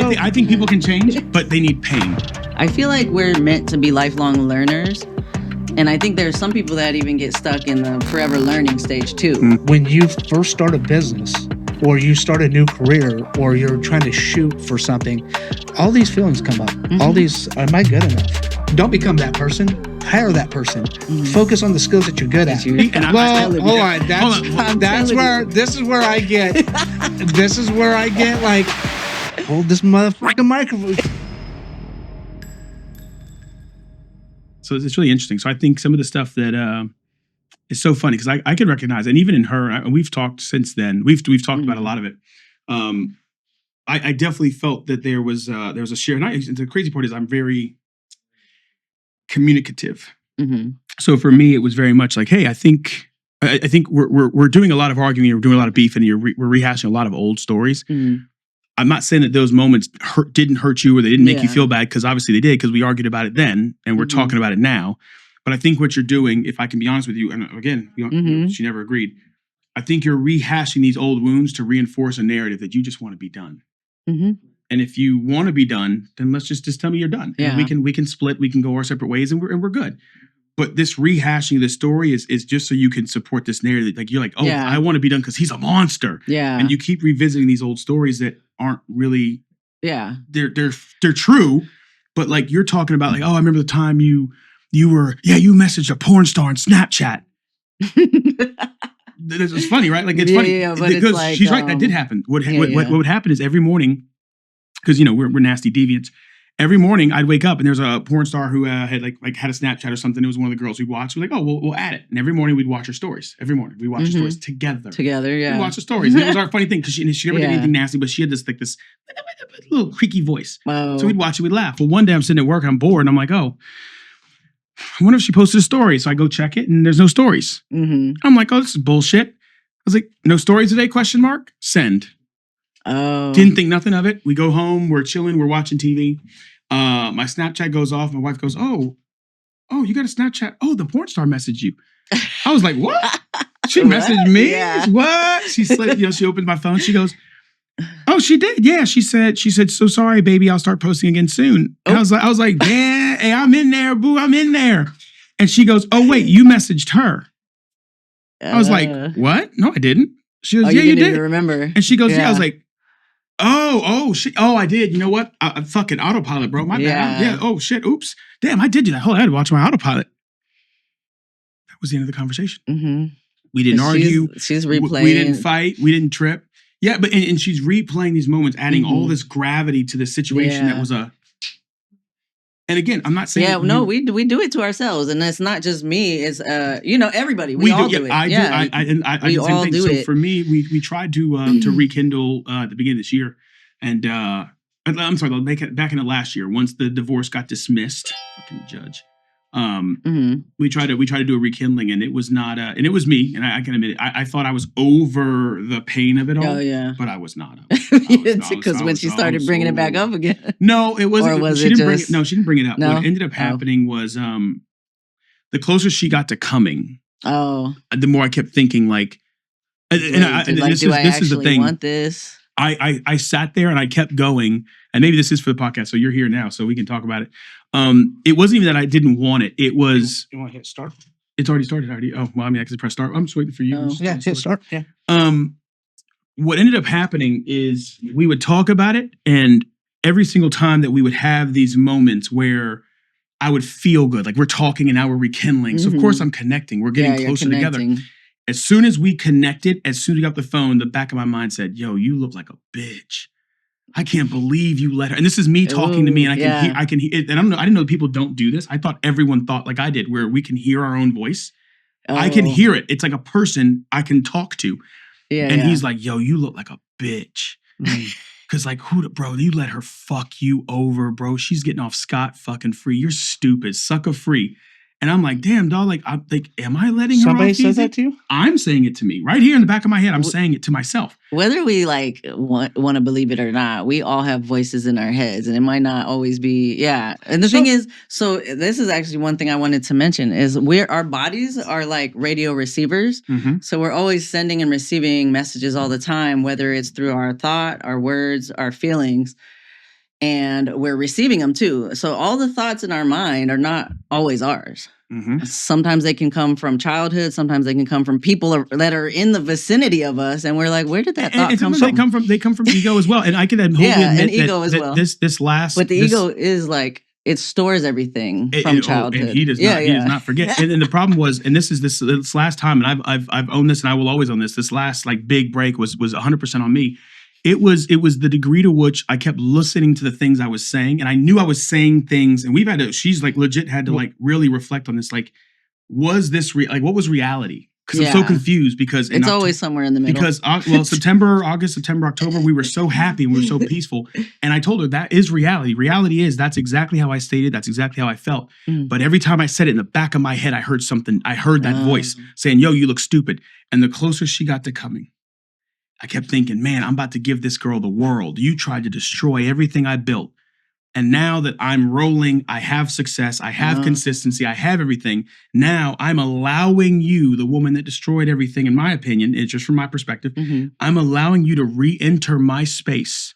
I think people can change, but they need pain. I feel like we're meant to be lifelong learners. And I think there's some people that even get stuck in the forever learning stage too. When you first start a business or you start a new career or you're trying to shoot for something, all these feelings come up. All these, am I good enough? Don't become that person. Hire that person. Focus on the skills that you're good at. Hold on. This is where I get like, hold this motherfucking microphone. So it's really interesting. So I think some of the stuff that is so funny because I can recognize, and even in her, and we've talked since then. We've talked about a lot of it. I definitely felt that there was a share. And the crazy part is I'm very communicative. So for me, it was very much like, hey, I think we're doing a lot of arguing, we're doing a lot of beef, and we're rehashing a lot of old stories. I'm not saying that those moments didn't hurt you or they didn't make you feel bad, because obviously they did, because we argued about it then and we're talking about it now. But I think what you're doing, if I can be honest with you, and again, she never agreed, I think you're rehashing these old wounds to reinforce a narrative that you just want to be done. And if you want to be done, then let's just tell me you're done. Yeah. And we can split, we can go our separate ways, and we're good. But this rehashing the story is just so you can support this narrative. Like you're like, oh, I want to be done because he's a monster. Yeah. And you keep revisiting these old stories that aren't really, they're true. But like you're talking about like, oh, I remember the time you messaged a porn star on Snapchat. It's funny, right? Like it's funny but because it's like, she's right. That did happen. What would happen is every morning, because we're nasty deviants. Every morning I'd wake up and there's a porn star who had like had a Snapchat or something. It was one of the girls we watched. We're like, oh, we'll add it. And every morning we'd watch her stories. Every morning we watch her stories together. Yeah. We watch the stories. And it was our funny thing because she never did anything nasty, but she had this little creaky voice. Wow. So we'd watch it, we'd laugh. Well, one day I'm sitting at work, I'm bored, and I'm like, oh, I wonder if she posted a story. So I go check it, and there's no stories. I'm like, oh, this is bullshit. I was like, no stories today? ? Send. Oh. Didn't think nothing of it. We go home, we're chilling, we're watching TV. My Snapchat goes off. My wife goes, oh, you got a Snapchat? Oh, the porn star messaged you. I was like, what? She messaged me? Yeah. What? She said, she opened my phone. She goes, oh, she did. Yeah. She said, so sorry, baby. I'll start posting again soon. And I was like, yeah, hey, I'm in there, boo. I'm in there. And she goes, oh, wait, you messaged her. I was like, what? No, I didn't. She goes, yeah, you did. Remember. And she goes, yeah. I was like, oh, I did. You know what? I fucking autopilot, bro. My bad. Yeah. Oh, shit. Oops. Damn, I did do that. Hold on, I had to watch my autopilot. That was the end of the conversation. We didn't argue. She's replaying. We didn't fight. We didn't trip. Yeah, but and she's replaying these moments, adding all this gravity to the situation that was a... And again, I'm not saying... Yeah, no, we do it to ourselves. And it's not just me. It's, everybody. We all do it. I do. I do the same thing. So for me, we tried to rekindle at the beginning of this year. And I'm sorry, back in the last year, once the divorce got dismissed, fucking judge. We tried to do a rekindling, and it was not, and it was me, and I can admit it. I thought I was over the pain of it all. Oh yeah, but I was not. Because when she started bringing it back up again. No, it wasn't. Or was she didn't bring it up. No? What ended up happening was, the closer she got to coming, the more I kept thinking like, this is the thing. Want this? I sat there and I kept going, and maybe this is for the podcast, so you're here now, so we can talk about it. It wasn't even that I didn't want it. It was... You want to hit start? It's already started already. Oh, well, I mean, I can press start. I'm just waiting for you. Yeah, hit start. Yeah. What ended up happening is we would talk about it, and every single time that we would have these moments where I would feel good, like we're talking and now we're rekindling. So of course I'm connecting. We're getting closer together. As soon as we connected, as soon as we got the phone, the back of my mind said, yo, you look like a bitch. I can't believe you let her. And this is me talking to me, and I can hear it. And I didn't know people don't do this. I thought everyone thought like I did, where we can hear our own voice. I can hear it. It's like a person I can talk to. And he's like, yo, you look like a bitch. Cause like, bro, you let her fuck you over, bro. She's getting off scot fucking free. You're stupid, sucker free. And I'm like, damn, dog, like, am I letting her off easy? Somebody says that to you? I'm saying it to me. Right here in the back of my head, I'm saying it to myself. Whether we like want to believe it or not, we all have voices in our heads, and it might not always be, And the thing is, so this is actually one thing I wanted to mention, is our bodies are like radio receivers. So we're always sending and receiving messages all the time, whether it's through our thought, our words, our feelings. and we're receiving them too. So all the thoughts in our mind are not always ours. Mm-hmm. Sometimes they can come from childhood. Sometimes they can come from people that are in the vicinity of us, and we're like, "Where did that thought come from?" They come from ego as well, and I can wholly admit and ego as well. This last, but the ego is like it stores everything from childhood. And he does not. He does not forget. And the problem was, and this is this last time, and I've owned this, and I will always own this. This last like big break was 100% on me. It was the degree to which I kept listening to the things I was saying, and I knew I was saying things, and we've had to. She's like legit had to like really reflect on this. Like, was this what was reality? Because I'm so confused because it's always somewhere in the middle. Because September, October, we were so happy, we were so peaceful, and I told her that is reality. Reality is that's exactly how I stated, that's exactly how I felt. But every time I said it in the back of my head, I heard something. I heard that voice saying, "Yo, you look stupid." And the closer she got to coming, I kept thinking, man, I'm about to give this girl the world. You tried to destroy everything I built. And now that I'm rolling, I have success, I have consistency, I have everything. Now I'm allowing you, the woman that destroyed everything, in my opinion, it's just from my perspective, I'm allowing you to re-enter my space.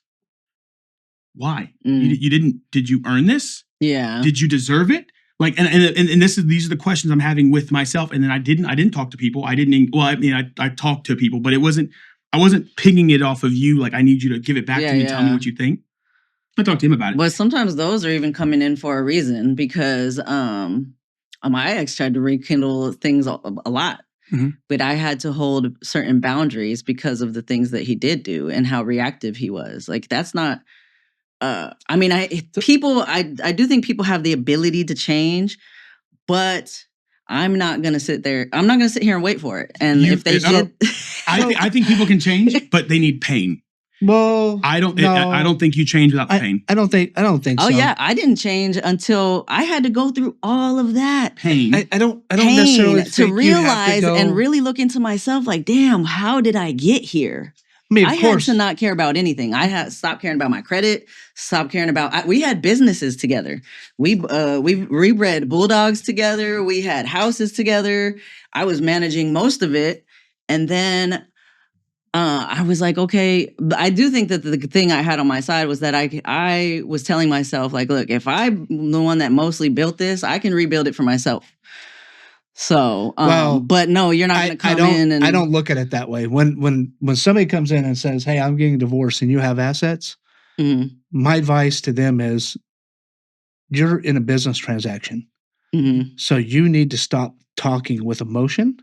Why? You didn't, did you earn this? Yeah. Did you deserve it? Like, and these are the questions I'm having with myself. And then I didn't talk to people. I talked to people, but I wasn't pinging it off of you. Like, I need you to give it back to me and tell me what you think. I talked to him about it. But sometimes those are even coming in for a reason because my ex tried to rekindle things a lot. But I had to hold certain boundaries because of the things that he did do and how reactive he was. Like, that's not, I do think people have the ability to change, but I'm not going to sit there. I'm not going to sit here and wait for it. And if they did, I think people can change, but they need pain. Well, I don't think you change without pain. I don't think so. Oh yeah, I didn't change until I had to go through all of that pain. I don't necessarily think to realize and really look into myself. Like, damn, how did I get here? I mean, I had to not care about anything. I had stopped caring about my credit. Stopped caring about. We had businesses together. We rebred bulldogs together. We had houses together. I was managing most of it, and then. I was like, okay, I do think that the thing I had on my side was that I was telling myself, like, look, if I'm the one that mostly built this, I can rebuild it for myself. So, but no, you're not going to come in and... I don't look at it that way. When somebody comes in and says, hey, I'm getting divorced and you have assets, my advice to them is you're in a business transaction. So you need to stop talking with emotion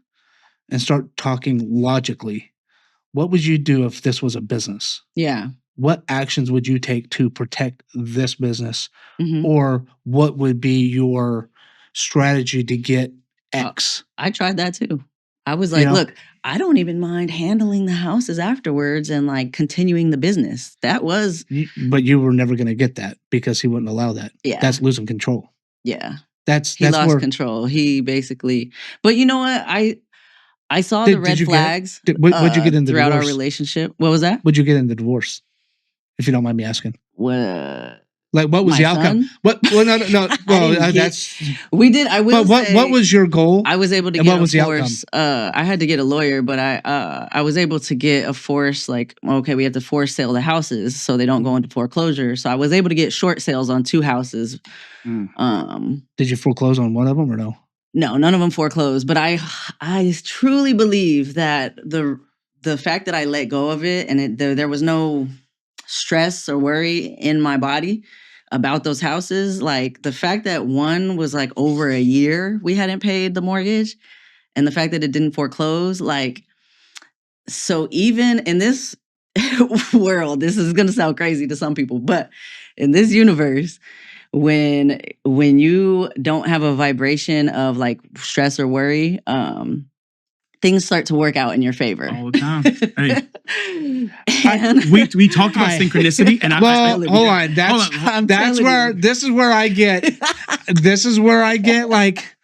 and start talking logically. What would you do if this was a business? Yeah. What actions would you take to protect this business? Or what would be your strategy to get X? I tried that too. I was like, look, I don't even mind handling the houses afterwards and like continuing the business. That was... But you were never going to get that because he wouldn't allow that. Yeah. That's losing control. Yeah. He lost control. He basically... But you know what? I saw the red flags what'd you get in the throughout divorce? our relationship. What was that? What'd you get in the divorce? If you don't mind me asking. What? Like, what was the outcome? What? Well, no. Well, that's... We did. I will say... What was your goal? I was able to get a force. I had to get a lawyer, but I was able to get a force, like, okay, we have to force sale the houses so they don't go into foreclosure. So I was able to get short sales on 2 houses. Did you foreclose on one of them or no? No, none of them foreclosed. But I truly believe that the fact that I let go of it and there was no stress or worry in my body about those houses. Like the fact that one was like over a year we hadn't paid the mortgage, and the fact that it didn't foreclose. Like, so even in this world, this is gonna sound crazy to some people, but in this universe, when you don't have a vibration of like stress or worry, things start to work out in your favor all the time. Hey, we talked about synchronicity, and hold on. This is where I get like,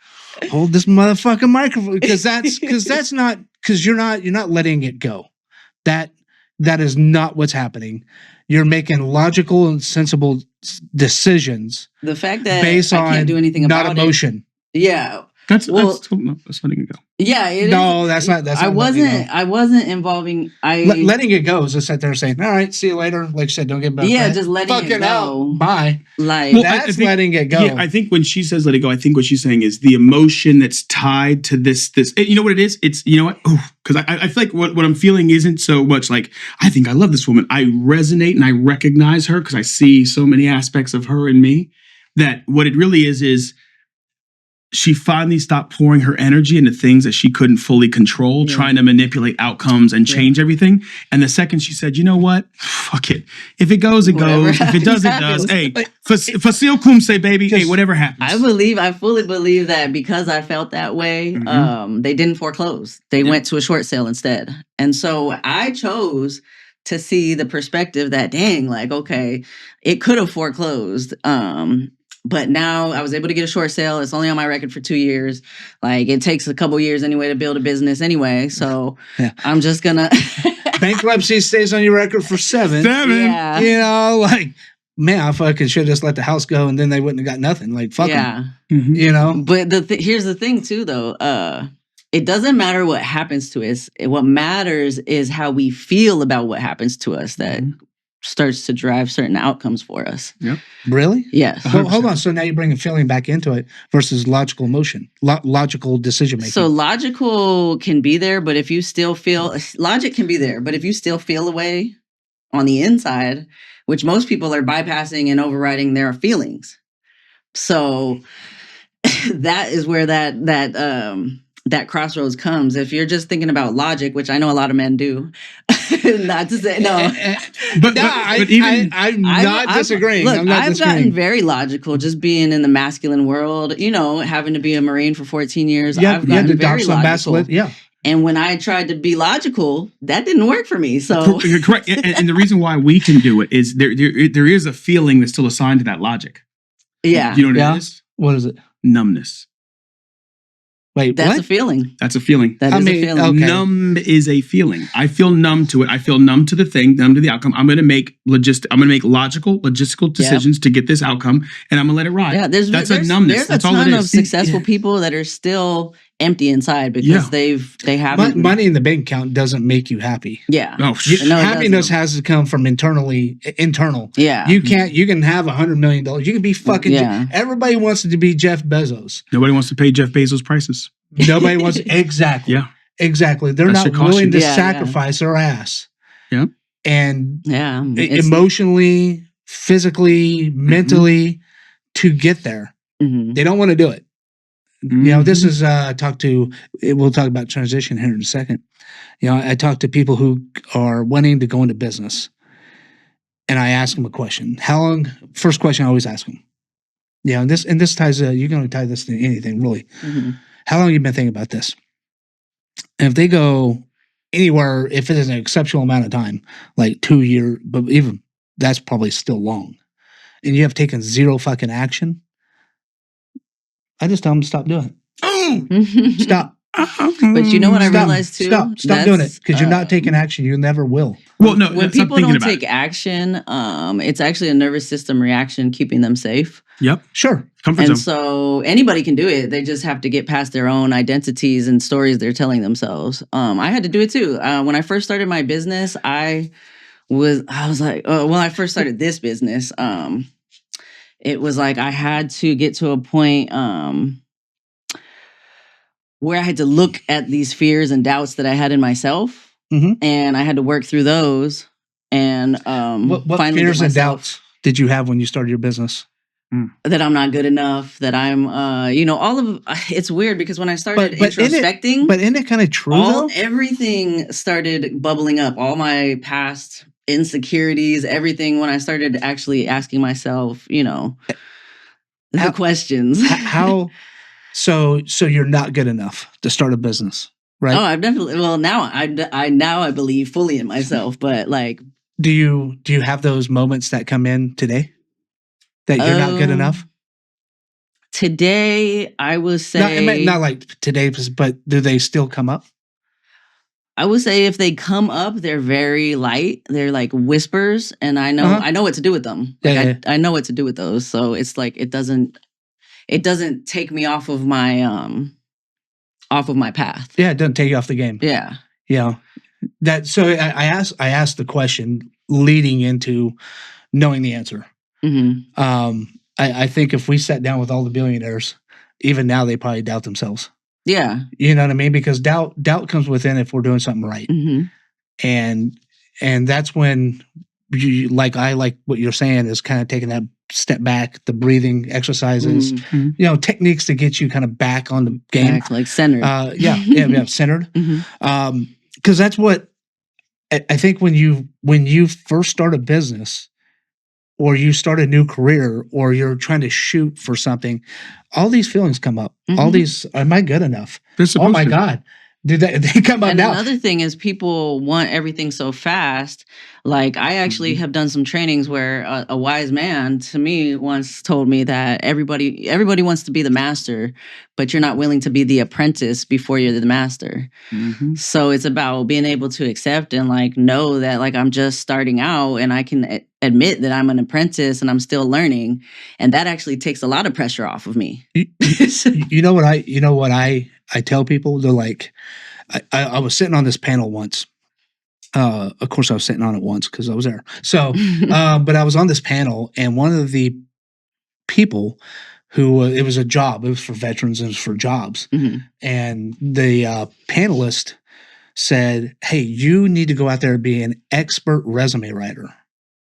hold this motherfucking microphone, because you're not letting it go. That is not what's happening. You're making logical and sensible decisions. The fact that based I can't on do anything not about emotion. Yeah. That's letting it go. Yeah, it No, is. that's not. That's I not letting it wasn't. go. I wasn't involving. Letting it go is just sit there saying, "All right, see you later." Like you said, don't get back. Yeah, just letting it fucking go. out. Bye. Like Well, That's think- letting it go. Yeah, I think when she says "let it go," I think what she's saying is the emotion that's tied to this. You know what it is? It's you know what? Because I feel like what I'm feeling isn't so much like I think I love this woman. I resonate and I recognize her because I see so many aspects of her in me. That what it really is she finally stopped pouring her energy into things that she couldn't fully control, trying to manipulate outcomes and change everything. And the second she said, you know what? Fuck it. If it goes, it Whatever goes. If it does, it happens. does. Hey, facile cum say, baby. Hey, whatever happens. I fully believe that because I felt that way, they didn't foreclose. They went to a short sale instead. And so I chose to see the perspective that, dang, like, okay, it could have foreclosed. But now I was able to get a short sale. It's only on my record for 2 years. Like it takes a couple years anyway to build a business anyway. So I'm just gonna bankruptcy stays on your record for 7. Yeah. You know, like man, I fucking should have just let the house go and then they wouldn't have got nothing. Like fuck 'em. You know. But here's the thing too, though. It doesn't matter what happens to us. What matters is how we feel about what happens to us. That starts to drive certain outcomes for us. Yep. Really? Yes. Well, hold on. So now you're bringing feeling back into it versus logical emotion, logical decision making. So logical can be there, but if you still feel logic can be there, but if you still feel a way on the inside, which most people are bypassing and overriding their feelings. So that is where that crossroads comes. If you're just thinking about logic, which I know a lot of men do, not to say no, but even I'm not disagreeing. Look, I'm not I've disagreeing. gotten very logical just being in the masculine world. You know, having to be a Marine for 14 years. I've gotten very logical. Yeah. And when I tried to be logical, that didn't work for me. So you're correct. And the reason why we can do it is there is a feeling that's still assigned to that logic. Yeah. Do you know what it is? What is it? Numbness. Wait, that's what? a feeling. That's a feeling. That is a feeling. Okay. Numb is a feeling. I feel numb to it. I feel numb to the thing, numb to the outcome. I'm going to make logical, logistical decisions to get this outcome, and I'm going to let it ride. Yeah, that's a numbness. There's That's a all it ton of is. successful people that are still empty inside because they haven't. Money in the bank account doesn't make you happy. Yeah. Oh, No, it happiness doesn't. has to come from internal. Yeah. You can have $100 million. You can be fucking. Yeah. Everybody wants to be Jeff Bezos. Nobody wants to pay Jeff Bezos prices. Nobody wants exactly. Yeah. Exactly. They're That not should cost willing you. to Yeah, sacrifice their ass. Yeah. And Yeah. emotionally, physically, mentally to get there. Mhm. They don't want to do it. You know, this is we'll talk about transition here in a second. You know, I talk to people who are wanting to go into business and I ask them a question. First question I always ask them. Yeah, and this ties you can only tie this to anything really. Mhm. How long have you been thinking about this? And if they go anywhere, if it is an exceptional amount of time, like 2 years, but even that's probably still long, and you have taken zero fucking action, I just tell them to stop doing it. Stop. But you know what I realized too? Stop doing it because you're not taking action. You never will. Well, no. When stop people thinking don't about take it. action, it's actually a nervous system reaction keeping them safe. Yep. Sure. Comfort And zone. so anybody can do it. They just have to get past their own identities and stories they're telling themselves. I had to do it too. When I first started my business, I was like, when I first started this business, it was like I had to get to a point where I had to look at these fears and doubts that I had in myself, and I had to work through those. And What finally fears get and myself- doubts did you have when you started your business? that I'm not good enough, that I'm, all of it's weird because when I started But introspecting, But isn't it kind of true though? everything started bubbling up, all my past insecurities, everything. When I started actually asking myself, the questions. How? So you're not good enough to start a business, right? Oh, I've definitely. Well, now I believe fully in myself, but like, Do you have those moments that come in today that you're not good enough? Today, I would say Not like today, but do they still come up? I would say if they come up, they're very light. They're like whispers, and I know what to do with them. Like I know what to do with those. So it's like it doesn't take me off of my off of my path. Yeah, it doesn't take you off the game. Yeah. Yeah. So I asked the question leading into knowing the answer. I think if we sat down with all the billionaires, even now they probably doubt themselves. Yeah. You know what I mean? Because doubt comes within if we're doing something right. And that's when you like what you're saying is kind of taking that step back, the breathing exercises, techniques to get you kind of back on the game. Back, like centered. Centered. Because that's what I think when you first start a business or you start a new career or you're trying to shoot for something, all these feelings come up. All these, am I good enough? Oh my God. They come up and now. Another thing is people want everything so fast. Like I actually have done some trainings where a wise man to me once told me that everybody wants to be the master, but you're not willing to be the apprentice before you're the master. So it's about being able to accept and like know that like I'm just starting out and I can admit that I'm an apprentice and I'm still learning, and that actually takes a lot of pressure off of me. You know what I tell people? They're like, I was sitting on this panel once. Of course, I was sitting on it once because I was there. So, but I was on this panel, and one of the people who it was a job. It was for veterans. It was for jobs. And the panelist said, "Hey, you need to go out there and be an expert resume writer."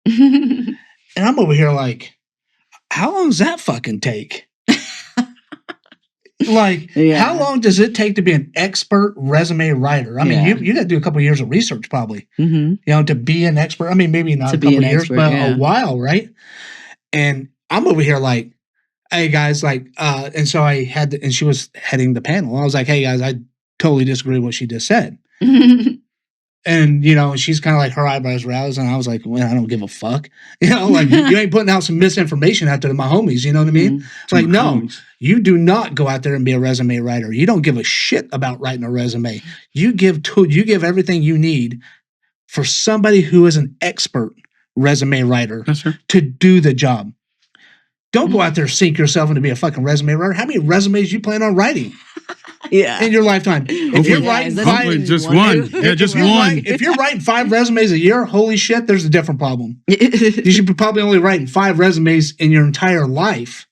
And I'm over here like, how long does that fucking take? Like, how long does it take to be an expert resume writer? I mean, you got to do a couple of years of research probably, to be an expert. I mean, maybe not a couple of years, but a while, right? And I'm over here like, hey guys, like, and so I had to, and she was heading the panel. I was like, hey guys, I totally disagree with what she just said. And, she's kind of like her eyebrows raised, and I was like, well, I don't give a fuck. Like, you ain't putting out some misinformation out there to my homies, you know what I mean? It's like, no, you do not go out there and be a resume writer. You don't give a shit about writing a resume. You give everything you need for somebody who is an expert resume writer to do the job. Don't go out there and sink yourself into be a fucking resume writer. How many resumes you plan on writing? In your lifetime. If you're writing just one. If you're writing 5 resumes a year, holy shit, there's a different problem. You should be probably only writing 5 resumes in your entire life.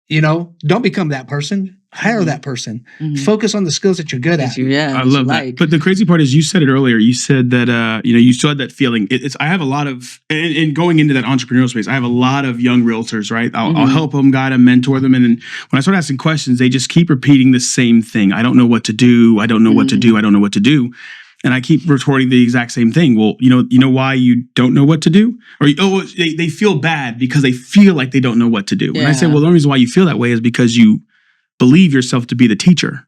Don't become that person. Hire that person. Focus on the skills that you're good at. I love that. But the crazy part is, you said it earlier. You said that you still had that feeling. I have a lot of, and going into that entrepreneurial space, I have a lot of young realtors. Right, I'll help them, guide them, mentor them, and then when I start asking questions, they just keep repeating the same thing. I don't know what to do. I don't know what to do. I don't know what to do. And I keep retorting the exact same thing. Well, you know why you don't know what to do? Or they feel bad because they feel like they don't know what to do. And I say, well, the only reason why you feel that way is because you believe yourself to be the teacher.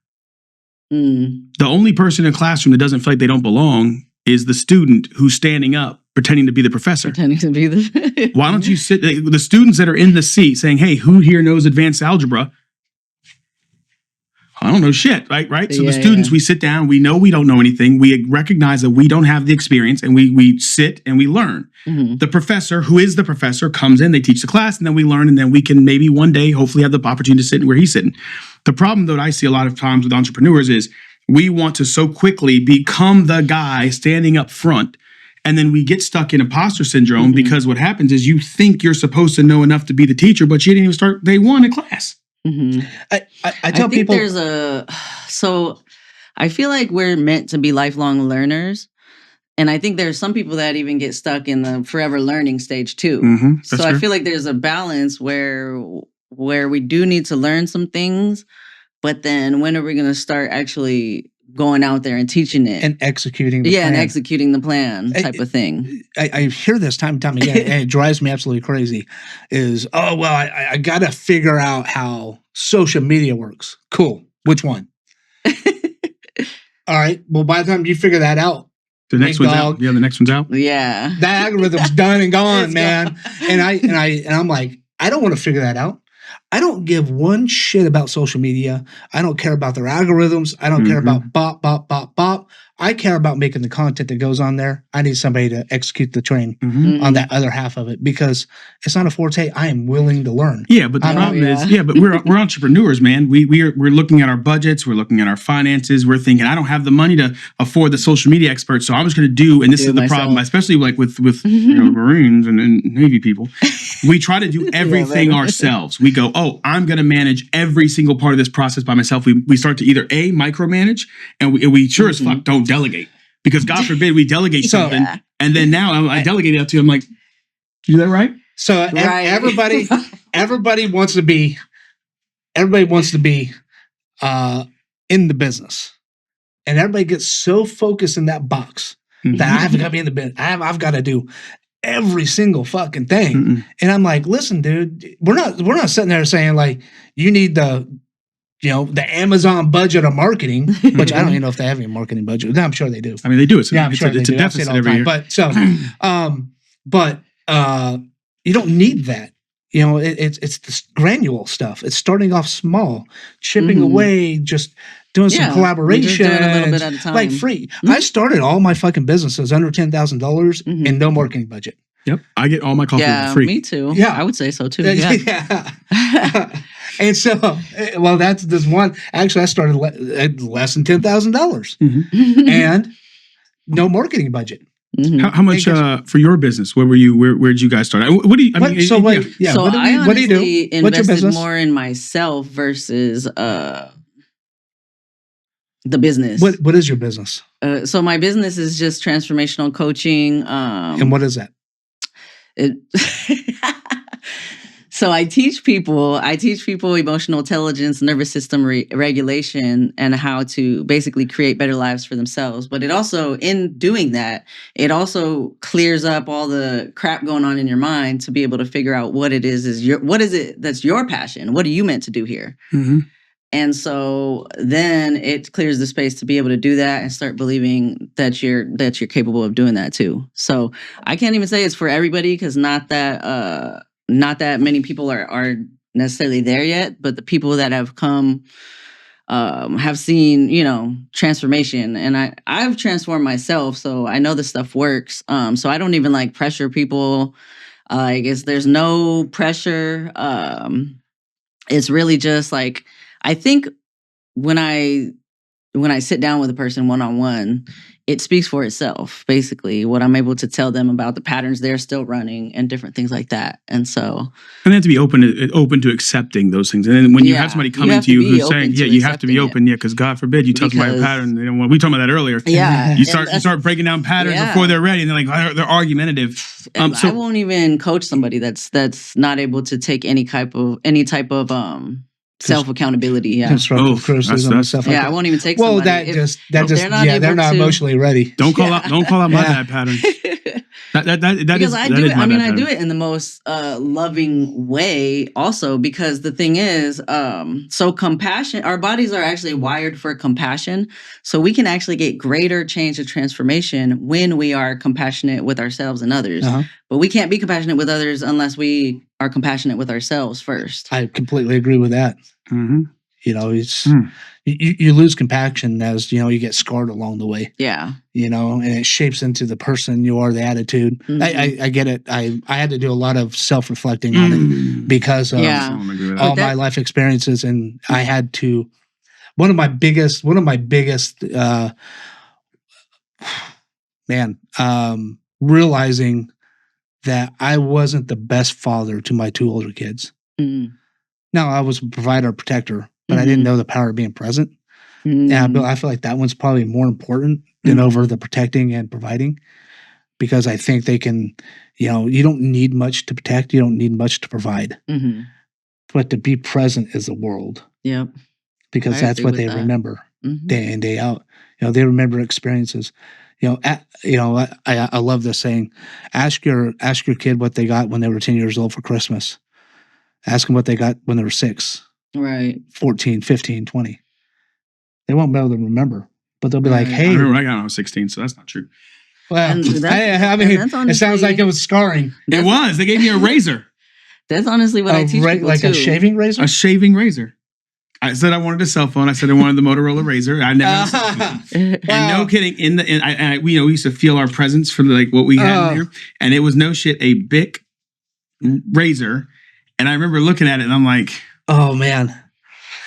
The only person in a classroom that doesn't feel like they don't belong is the student who's standing up pretending to be the professor. Why don't you sit, the students that are in the seat saying, hey, who here knows advanced algebra? I don't know shit, right? So the students, we sit down, we know we don't know anything. We recognize that we don't have the experience, and we sit and we learn. The professor, who is the professor, comes in, they teach the class, and then we learn, and then we can maybe one day hopefully have the opportunity to sit where he's sitting. The problem that I see a lot of times with entrepreneurs is we want to so quickly become the guy standing up front, and then we get stuck in imposter syndrome because what happens is you think you're supposed to know enough to be the teacher, but you didn't even start day one in class. I tell people so I feel like we're meant to be lifelong learners, and I think there's some people that even get stuck in the forever learning stage too. So I feel like there's a balance where we do need to learn some things, but then when are we going to start actually going out there and teaching it and executing the plan. and executing the plan type of thing. I hear this time and time again, and it drives me absolutely crazy, is, oh, well, I got to figure out how social media works. Cool. Which one? All right. Well, by the time you figure that out, the next one's out. Yeah, the next one's out. Yeah. That algorithm's done and gone, man. And I'm like, I don't want to figure that out. I don't give one shit about social media. I don't care about their algorithms. I don't care about bop. I care about making the content that goes on there. I need somebody to execute the train Mhm. on that other half of it because it's not a forte. I am willing to learn. Yeah, but the problem is, but we're entrepreneurs, man. We're looking at our budgets, we're looking at our finances. We're thinking, I don't have the money to afford the social media expert, so I'm just going to do. And this is the problem, especially like with Marines and Navy people. We try to do everything ourselves. We go, I'm going to manage every single part of this process by myself. We start to either micromanage, and we sure as fuck don't delegate, because God forbid we delegate something, and then now I delegate it out to you. I'm like, you do that right? So everybody wants to be in the business, and everybody gets so focused in that box that I've got to be in the business. I've got to do every single fucking thing. And I'm like, listen, dude, we're not sitting there saying like you need the Amazon budget of marketing, which I don't even know if they have any marketing budget. I'm sure they do. I mean, they do. It's I'm sure it's a deficit every year. But you don't need that. It's this granule stuff. It's starting off small, chipping away, just doing some collaboration, just doing a little bit at a time. like free. I started all my fucking businesses under $10,000 and no marketing budget. Yep, I get all my coffee for free. Me too. Yeah, I would say so too. And so, that's this one. Actually, I started less than $10,000 and no marketing budget. How much for your business? Where were you? Where did you guys start? What do you? What do you do? Invested What's your business? More in myself versus the business. What is your business? So my business is just transformational coaching. And what is that? So I teach people emotional intelligence, nervous system regulation, and how to basically create better lives for themselves. But it also, in doing that, it also clears up all the crap going on in your mind to be able to figure out what it is that's your passion. What are you meant to do here? And so then it clears the space to be able to do that and start believing that you're capable of doing that too. So I can't even say it's for everybody, because not that many people are necessarily there yet, but the people that have come have seen, transformation. And I've transformed myself, so I know this stuff works. So I don't even like pressure people. I guess there's no pressure. It's really just like, I think when I sit down with a person one-on-one, it speaks for itself, basically, what I'm able to tell them about the patterns they're still running and different things like that. And they have to be open to accepting those things. And then when you have somebody coming to you who's saying, you have to be open, because God forbid you tell somebody a pattern. They don't want. We talked about that earlier. Yeah, you start breaking down patterns before they're ready, and they're like they're argumentative. So I won't even coach somebody that's not able to take any type of self-accountability, constructive criticism and stuff like that. I won't even take somebody. They're not emotionally ready. Don't call out my bad patterns. Because I do it in the most loving way also, because the thing is, so compassion, our bodies are actually wired for compassion. So we can actually get greater change and transformation when we are compassionate with ourselves and others. But we can't be compassionate with others unless we are compassionate with ourselves first. I completely agree with that. You lose compassion as you get scarred along the way. And it shapes into the person you are, the attitude. I get it. I had to do a lot of self-reflecting on it because of all my life experiences, and I had to. One of my biggest realizing that I wasn't the best father to my two older kids. Now, I was a provider, protector, but I didn't know the power of being present. And I feel like that one's probably more important than over the protecting and providing, because I think they can, you don't need much to protect. You don't need much to provide. But to be present is the world. Yep. Because that's what they remember day in, day out. They remember experiences. I love this saying. Ask your kid what they got when they were 10 years old for Christmas. Ask them what they got when they were 6. Right. 14, 15, 20. They won't be able to remember, but they'll be like, hey. I remember I got when I was 16, so that's not true. Well, it sounds like it was scarring. It was. They gave me a razor. That's honestly what I teach people like too. A shaving razor? A shaving razor. I said I wanted a cell phone. I said I wanted the Motorola Razr. I never. And no kidding. We used to feel our presence for like what we had in there, and it was no shit a Bic Razr. And I remember looking at it, and I'm like, oh man.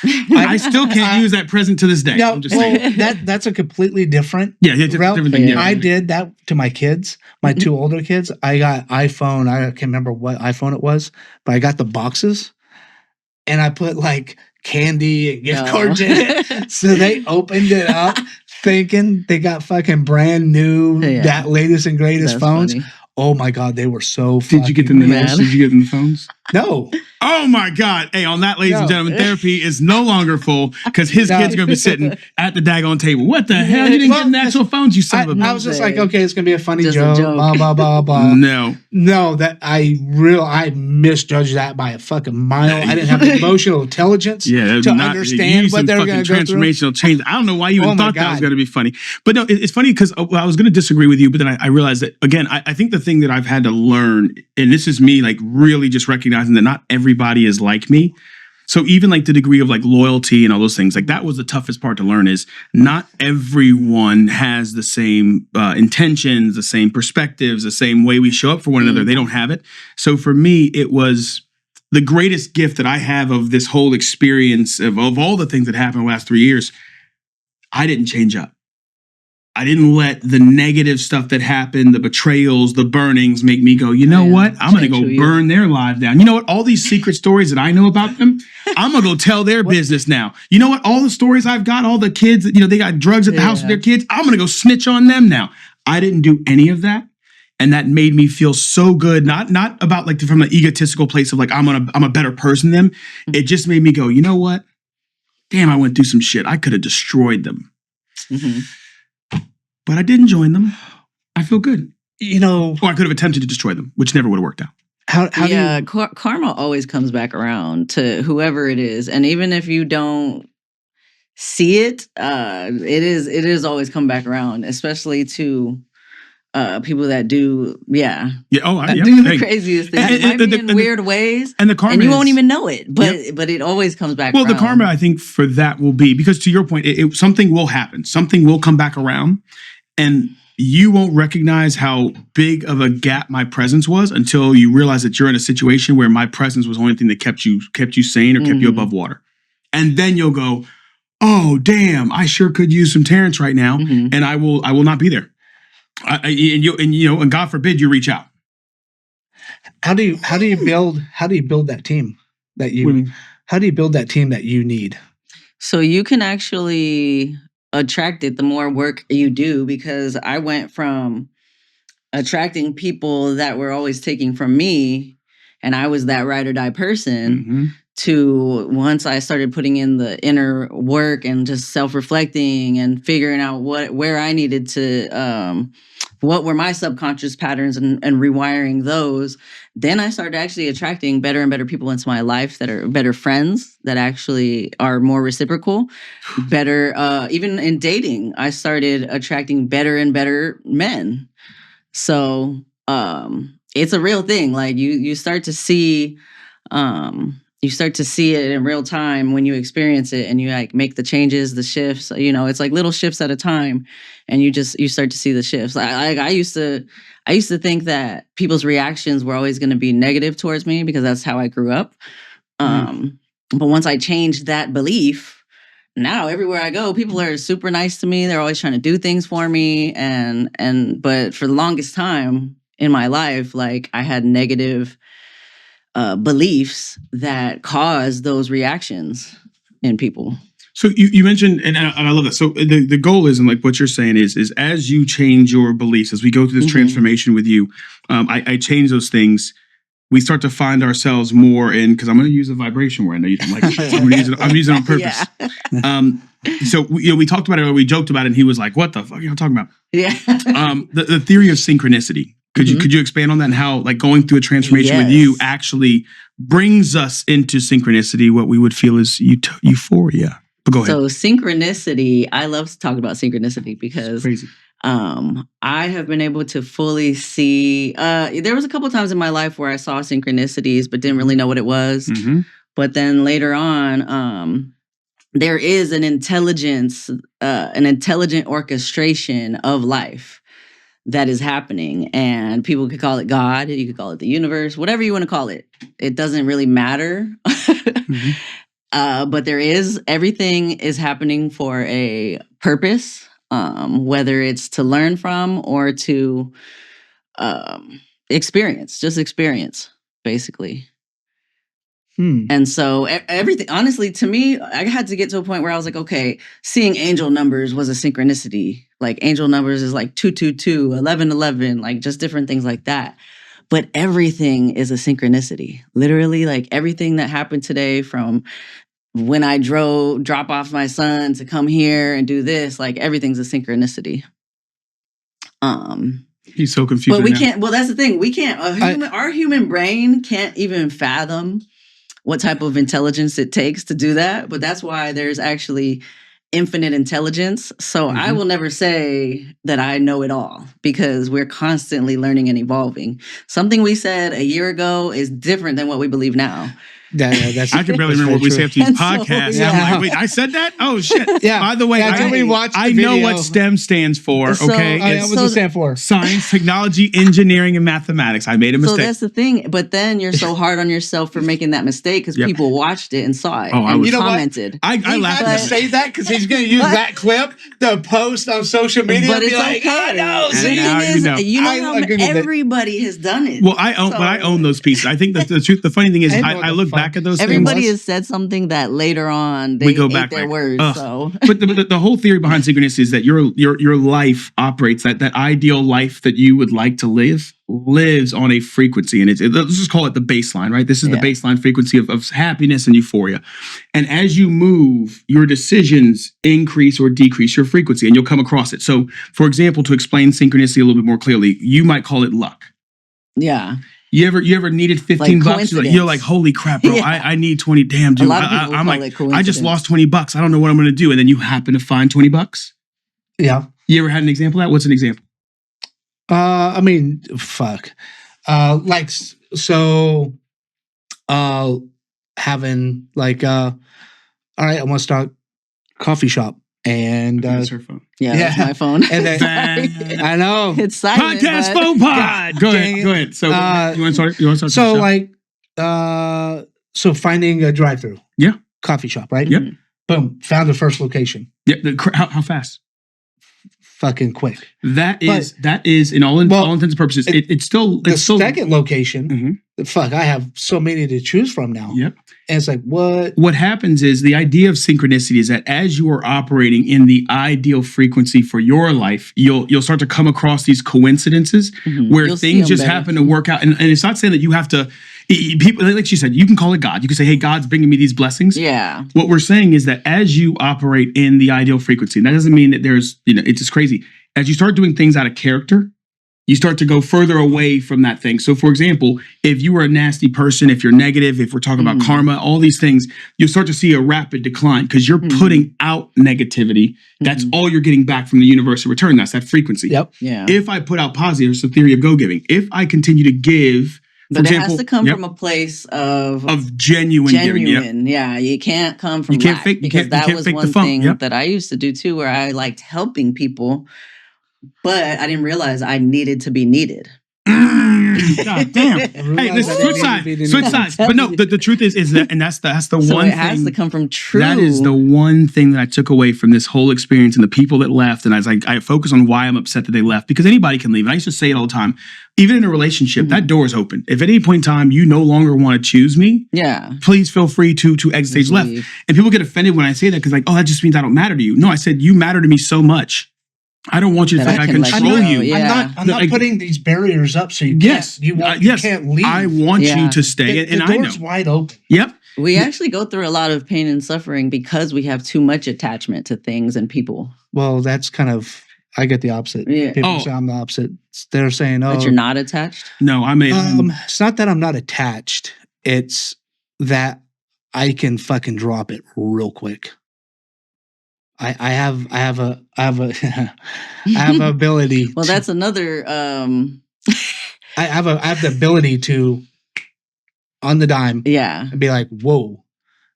I still can't use that present to this day. No, that's a completely different. Different thing. Yeah. I did that to my kids, my two older kids. I got iPhone. I can't remember what iPhone it was, but I got the boxes, and I put like candy and gift cards in it. So they opened it up thinking they got fucking brand new, that latest and greatest phones. Funny. Oh my God, they were so Did you get them the phones? No. Oh my God. Hey, on that, ladies and gentlemen, therapy is no longer full because his kid's going to be sitting at the daggone table. What the hell? You didn't get them actual phones, you son of a bitch. I was just like, okay, it's going to be a funny joke. Blah, blah, blah, blah. No, that I misjudged that by a fucking mile. I didn't have the emotional intelligence to understand what they were going to go through. Transformational change. I don't know why you even thought that was going to be funny. But no, it's funny because I was going to disagree with you, but then I realized that, again, I think the thing that I've had to learn, and this is me like really just recognizing that not everybody is like me. So even like the degree of like loyalty and all those things, like that was the toughest part to learn, is not everyone has the same intentions, the same perspectives, the same way we show up for one another. They don't have it. So for me, it was the greatest gift that I have of this whole experience of all the things that happened in the last 3 years. I didn't change up. I didn't let the negative stuff that happened, the betrayals, the burnings, make me go, you know what? I'm going to go burn their lives down. You know what? All these secret stories that I know about them, I'm going to go tell their business now. You know what? All the stories I've got, all the kids, they got drugs at the house with their kids. I'm going to go snitch on them now. I didn't do any of that. And that made me feel so good. Not about like from an egotistical place of like, I'm a better person than them. It just made me go, you know what? Damn, I went through some shit. I could have destroyed them. Mm-hmm. But I didn't join them. I feel good. Or I could have attempted to destroy them, which never would have worked out. Karma always comes back around to whoever it is. And even if you don't see it, it is always come back around, especially to people that do, do the craziest things. It might be in weird ways, and the karma, and you won't even know it, but it always comes back around. The karma, I think, for that will be, because to your point, something will happen. Something will come back around, and you won't recognize how big of a gap my presence was until you realize that you're in a situation where my presence was the only thing that kept you sane or kept you above water. And then you'll go, oh, damn, I sure could use some Terrence right now, and I will not be there. And God forbid you reach out. How do you build that team that you? How do you build that team that you need? So you can actually attract it the more work you do, because I went from attracting people that were always taking from me, and I was that ride or die person, to once I started putting in the inner work and just self-reflecting and figuring out where I needed to, what were my subconscious patterns and rewiring those, then I started actually attracting better and better people into my life that are better friends, that actually are more reciprocal, better, even in dating, I started attracting better and better men. So it's a real thing. Like you start to see, it in real time when you experience it, and you like make the changes, the shifts. It's like little shifts at a time, and you start to see the shifts. I used to think that people's reactions were always going to be negative towards me because that's how I grew up. But once I changed that belief, now everywhere I go, people are super nice to me. They're always trying to do things for me, but for the longest time in my life, like I had negative beliefs that cause those reactions in people. So you mentioned, and I love that. So the goal is, and like what you're saying is as you change your beliefs, as we go through this transformation with you, I change those things. We start to find ourselves more in, because I'm going to use a vibration word. I know you don't like it. I'm using it on purpose. Yeah. So we talked about it, or we joked about it, and he was like, "What the fuck are you talking about?" Yeah. The theory of synchronicity. Could you expand on that, and how like going through a transformation with you actually brings us into synchronicity, what we would feel is euphoria? But go ahead. So synchronicity, I love to talk about synchronicity because crazy. I have been able to fully see, there was a couple of times in my life where I saw synchronicities but didn't really know what it was. But then later on, there is an intelligent orchestration of life that is happening, and people could call it God, you could call it the universe, whatever you want to call it. It doesn't really matter. But everything is happening for a purpose, whether it's to learn from or to experience, basically. And so everything, honestly, to me, I had to get to a point where I was like, okay, seeing angel numbers was a synchronicity. Like angel numbers is like 222, 1111, like just different things like that. But everything is a synchronicity. Literally, like everything that happened today, from when I drop off my son to come here and do this, like everything's a synchronicity. He's so confused. But we can't. Well, that's the thing. We can't. Our human brain can't even fathom what type of intelligence it takes to do that. But that's why there's actually infinite intelligence. So I will never say that I know it all, because we're constantly learning and evolving. Something we said a year ago is different than what we believe now. That's, I can barely remember what we say after these podcasts. So, I'm like, wait, I said that? Oh, shit. Yeah. By the way, I know what STEM stands for, okay? What does it stand for? Science, technology, engineering, and mathematics. I made a mistake. So that's the thing. But then you're so hard on yourself for making that mistake, because people watched it and saw it and commented. I laughed at to say that because he's going to use that clip to post on social media. But and it's be like, okay. no, The thing is, you know how everybody has done it. Well, I own those pieces. I think that the funny thing is, I look back at those everybody things. has said something that later on they ate their words. So, but the whole theory behind synchronicity is that your life operates, that ideal life that you would like to lives on a frequency, and let's just call it the baseline, right? This is the baseline frequency of happiness and euphoria. And as you move, your decisions increase or decrease your frequency, and you'll come across it. So, for example, to explain synchronicity a little bit more clearly, you might call it luck. Yeah. You ever needed 15 bucks? You're like, holy crap, bro! I need 20. Damn, dude. I'm like, I just lost 20 bucks. I don't know what I'm going to do. And then you happen to find 20 bucks. Yeah. You ever had an example of that? What's an example? I mean, fuck. Having like, all right, I want to start a coffee shop. And that's her phone. Yeah, that's my phone. And then, I know it's silent. Podcast phone pod. Go ahead. So you want to start? So like, so finding a drive-through. Yeah. Coffee shop, right? Yep. Boom. Found the first location. Yeah. How fast? Fucking quick. That is in all intents and purposes. It's still second location. Fuck, I have so many to choose from now. Yep. And it's like, what happens is, the idea of synchronicity is that as you are operating in the ideal frequency for your life, you'll start to come across these coincidences where things just happen to work out. And it's not saying that you have to. People, like she said, you can call it God. You can say, hey, God's bringing me these blessings. Yeah. What we're saying is that as you operate in the ideal frequency, and that doesn't mean that there's, it's just crazy. As you start doing things out of character, you start to go further away from that thing. So, for example, if you were a nasty person, if you're negative, if we're talking about karma, all these things, you'll start to see a rapid decline because you're putting out negativity. That's all you're getting back from the universe in return. That's that frequency. Yep. Yeah. If I put out positive, it's the theory of go-giving. If I continue to give, but it has to come from a place of genuine giving. Yep. Yeah, you can't come from lack, fake, because that was one thing that I used to do too, where I liked helping people, but I didn't realize I needed to be needed. God damn! Hey, listen, switch sides. But no, the truth is that, and that's the so one. It has to come from true. That is the one thing that I took away from this whole experience and the people that left. And I focus on why I'm upset that they left, because anybody can leave. And I used to say it all the time. Even in a relationship, that door is open. If at any point in time you no longer want to choose me, please feel free to exit stage left. And people get offended when I say that because like, oh, that just means I don't matter to you. No, I said you matter to me so much. I don't want you to think I control you. Yeah. I'm not putting these barriers up so you can't. You can't leave. I want you to stay. The door's wide open. Yep. We actually go through a lot of pain and suffering because we have too much attachment to things and people. Well, that's kind of, I get the opposite. Yeah. People say I'm the opposite. They're saying, oh. But you're not attached? No, it's not that I'm not attached. It's that I can fucking drop it real quick. I have ability. Well, that's another. I have the ability to, on the dime, and be like, "Whoa,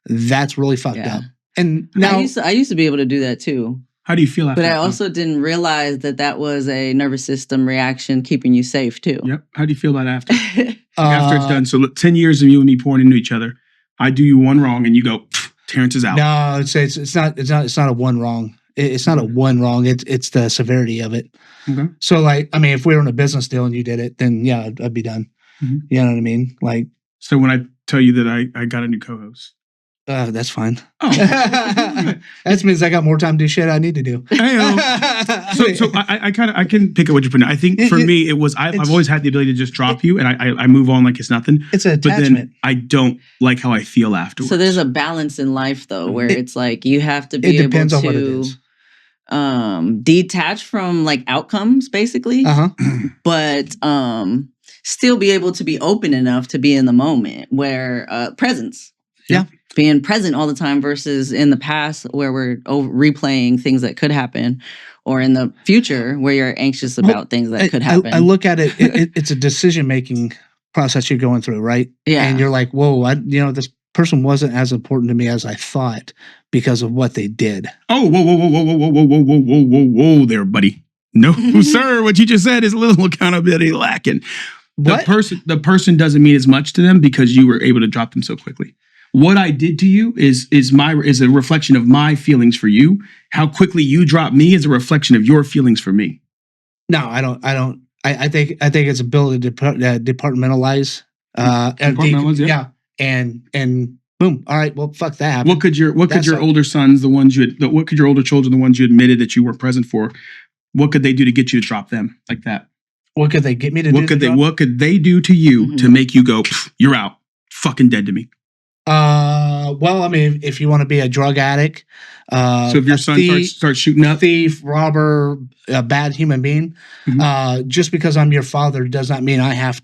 that's really fucked up." And now I used to be able to do that too. How do you feel after But I that? also didn't realize that was a nervous system reaction keeping you safe too. Yep. How do you feel about after? After it's done. So look, 10 years of you and me pouring into each other. I do you one wrong and you go, Terrence is out. No, it's not a one wrong. It's not a one wrong. It's the severity of it. Okay. So like, I mean, if we were in a business deal and you did it, then yeah, I'd be done. Mm-hmm. You know what I mean? Like, so when I tell you that I got a new co-host. That's fine. Oh, that means I got more time to do shit I need to do. So I can pick up what you're putting. I think for me, it was I've always had the ability to just drop you and I move on like it's nothing. It's an attachment. But then I don't like how I feel afterwards. So there's a balance in life though, where it's like you have to be it able depends on what it to is. Detach from like outcomes, basically, but still be able to be open enough to be in the moment. Where presence, being present all the time versus in the past where we're replaying things that could happen, or in the future where you're anxious about things that could happen. I look at it, it's a decision-making process you're going through, right? Yeah. And you're like, whoa, this person wasn't as important to me as I thought because of what they did. Oh, whoa there, buddy. No, sir. What you just said is a little accountability lacking. The person doesn't mean as much to them because you were able to drop them so quickly. What I did to you is a reflection of my feelings for you. How quickly you dropped me is a reflection of your feelings for me. No, I don't. I think it's ability to departmentalize. Yeah. And boom. All right. Well, fuck that. What could your older sons, what could your older children, the ones you admitted that you weren't present for, what could they do to get you to drop them like that? What could they get me to do? What could they do to you to make you go, you're out, fucking dead to me? Well, I mean, if you want to be a drug addict, so if your son starts shooting up, thief, robber, a bad human being, just because I'm your father does not mean I have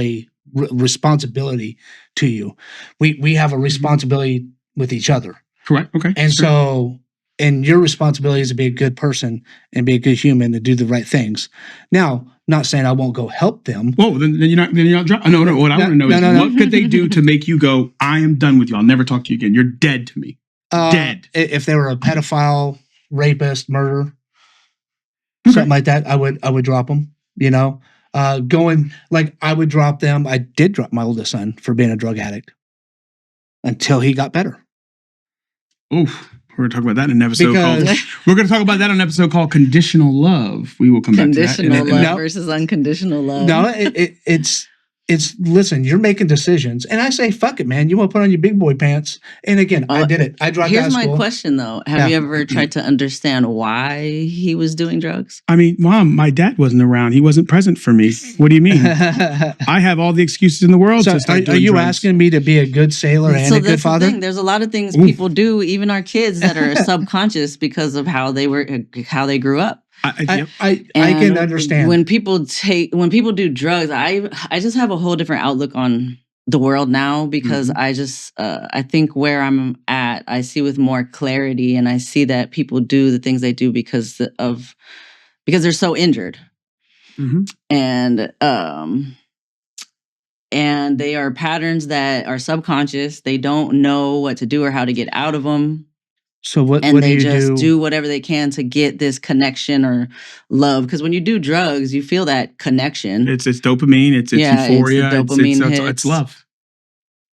a responsibility to you. We have a responsibility with each other. Correct. Okay. And so, and your responsibility is to be a good person and be a good human and do the right things. Now, not saying I won't go help them. Whoa, then you're not dropping. No. What I want to know is what could they do to make you go, I am done with you. I'll never talk to you again. You're dead to me. Dead. If they were a pedophile, rapist, murder, something like that, I would drop them. You know, I would drop them. I did drop my oldest son for being a drug addict until he got better. Oof. We're going to talk about that in an episode called Conditional Love. We will come back to that. Conditional love versus unconditional love. No, it's listen, you're making decisions. And I say, fuck it, man. You want to put on your big boy pants. And again, I did it. I dropped out of school. Here's my question, though. Have you ever tried to understand why he was doing drugs? I mean, Mom, my dad wasn't around. He wasn't present for me. What do you mean? I have all the excuses in the world to start doing Are you drugs. asking me to be a good sailor and a good father? There's a lot of things people do, even our kids, that are subconscious because of how they grew up. I can understand when people do drugs. I just have a whole different outlook on the world now because I think where I'm at, I see with more clarity, and I see that people do the things they do because they're so injured, and they are patterns that are subconscious. They don't know what to do or how to get out of them. So what and do they you just do whatever they can to get this connection or love. Because when you do drugs, you feel that connection. It's dopamine. It's euphoria. It's dopamine it's love.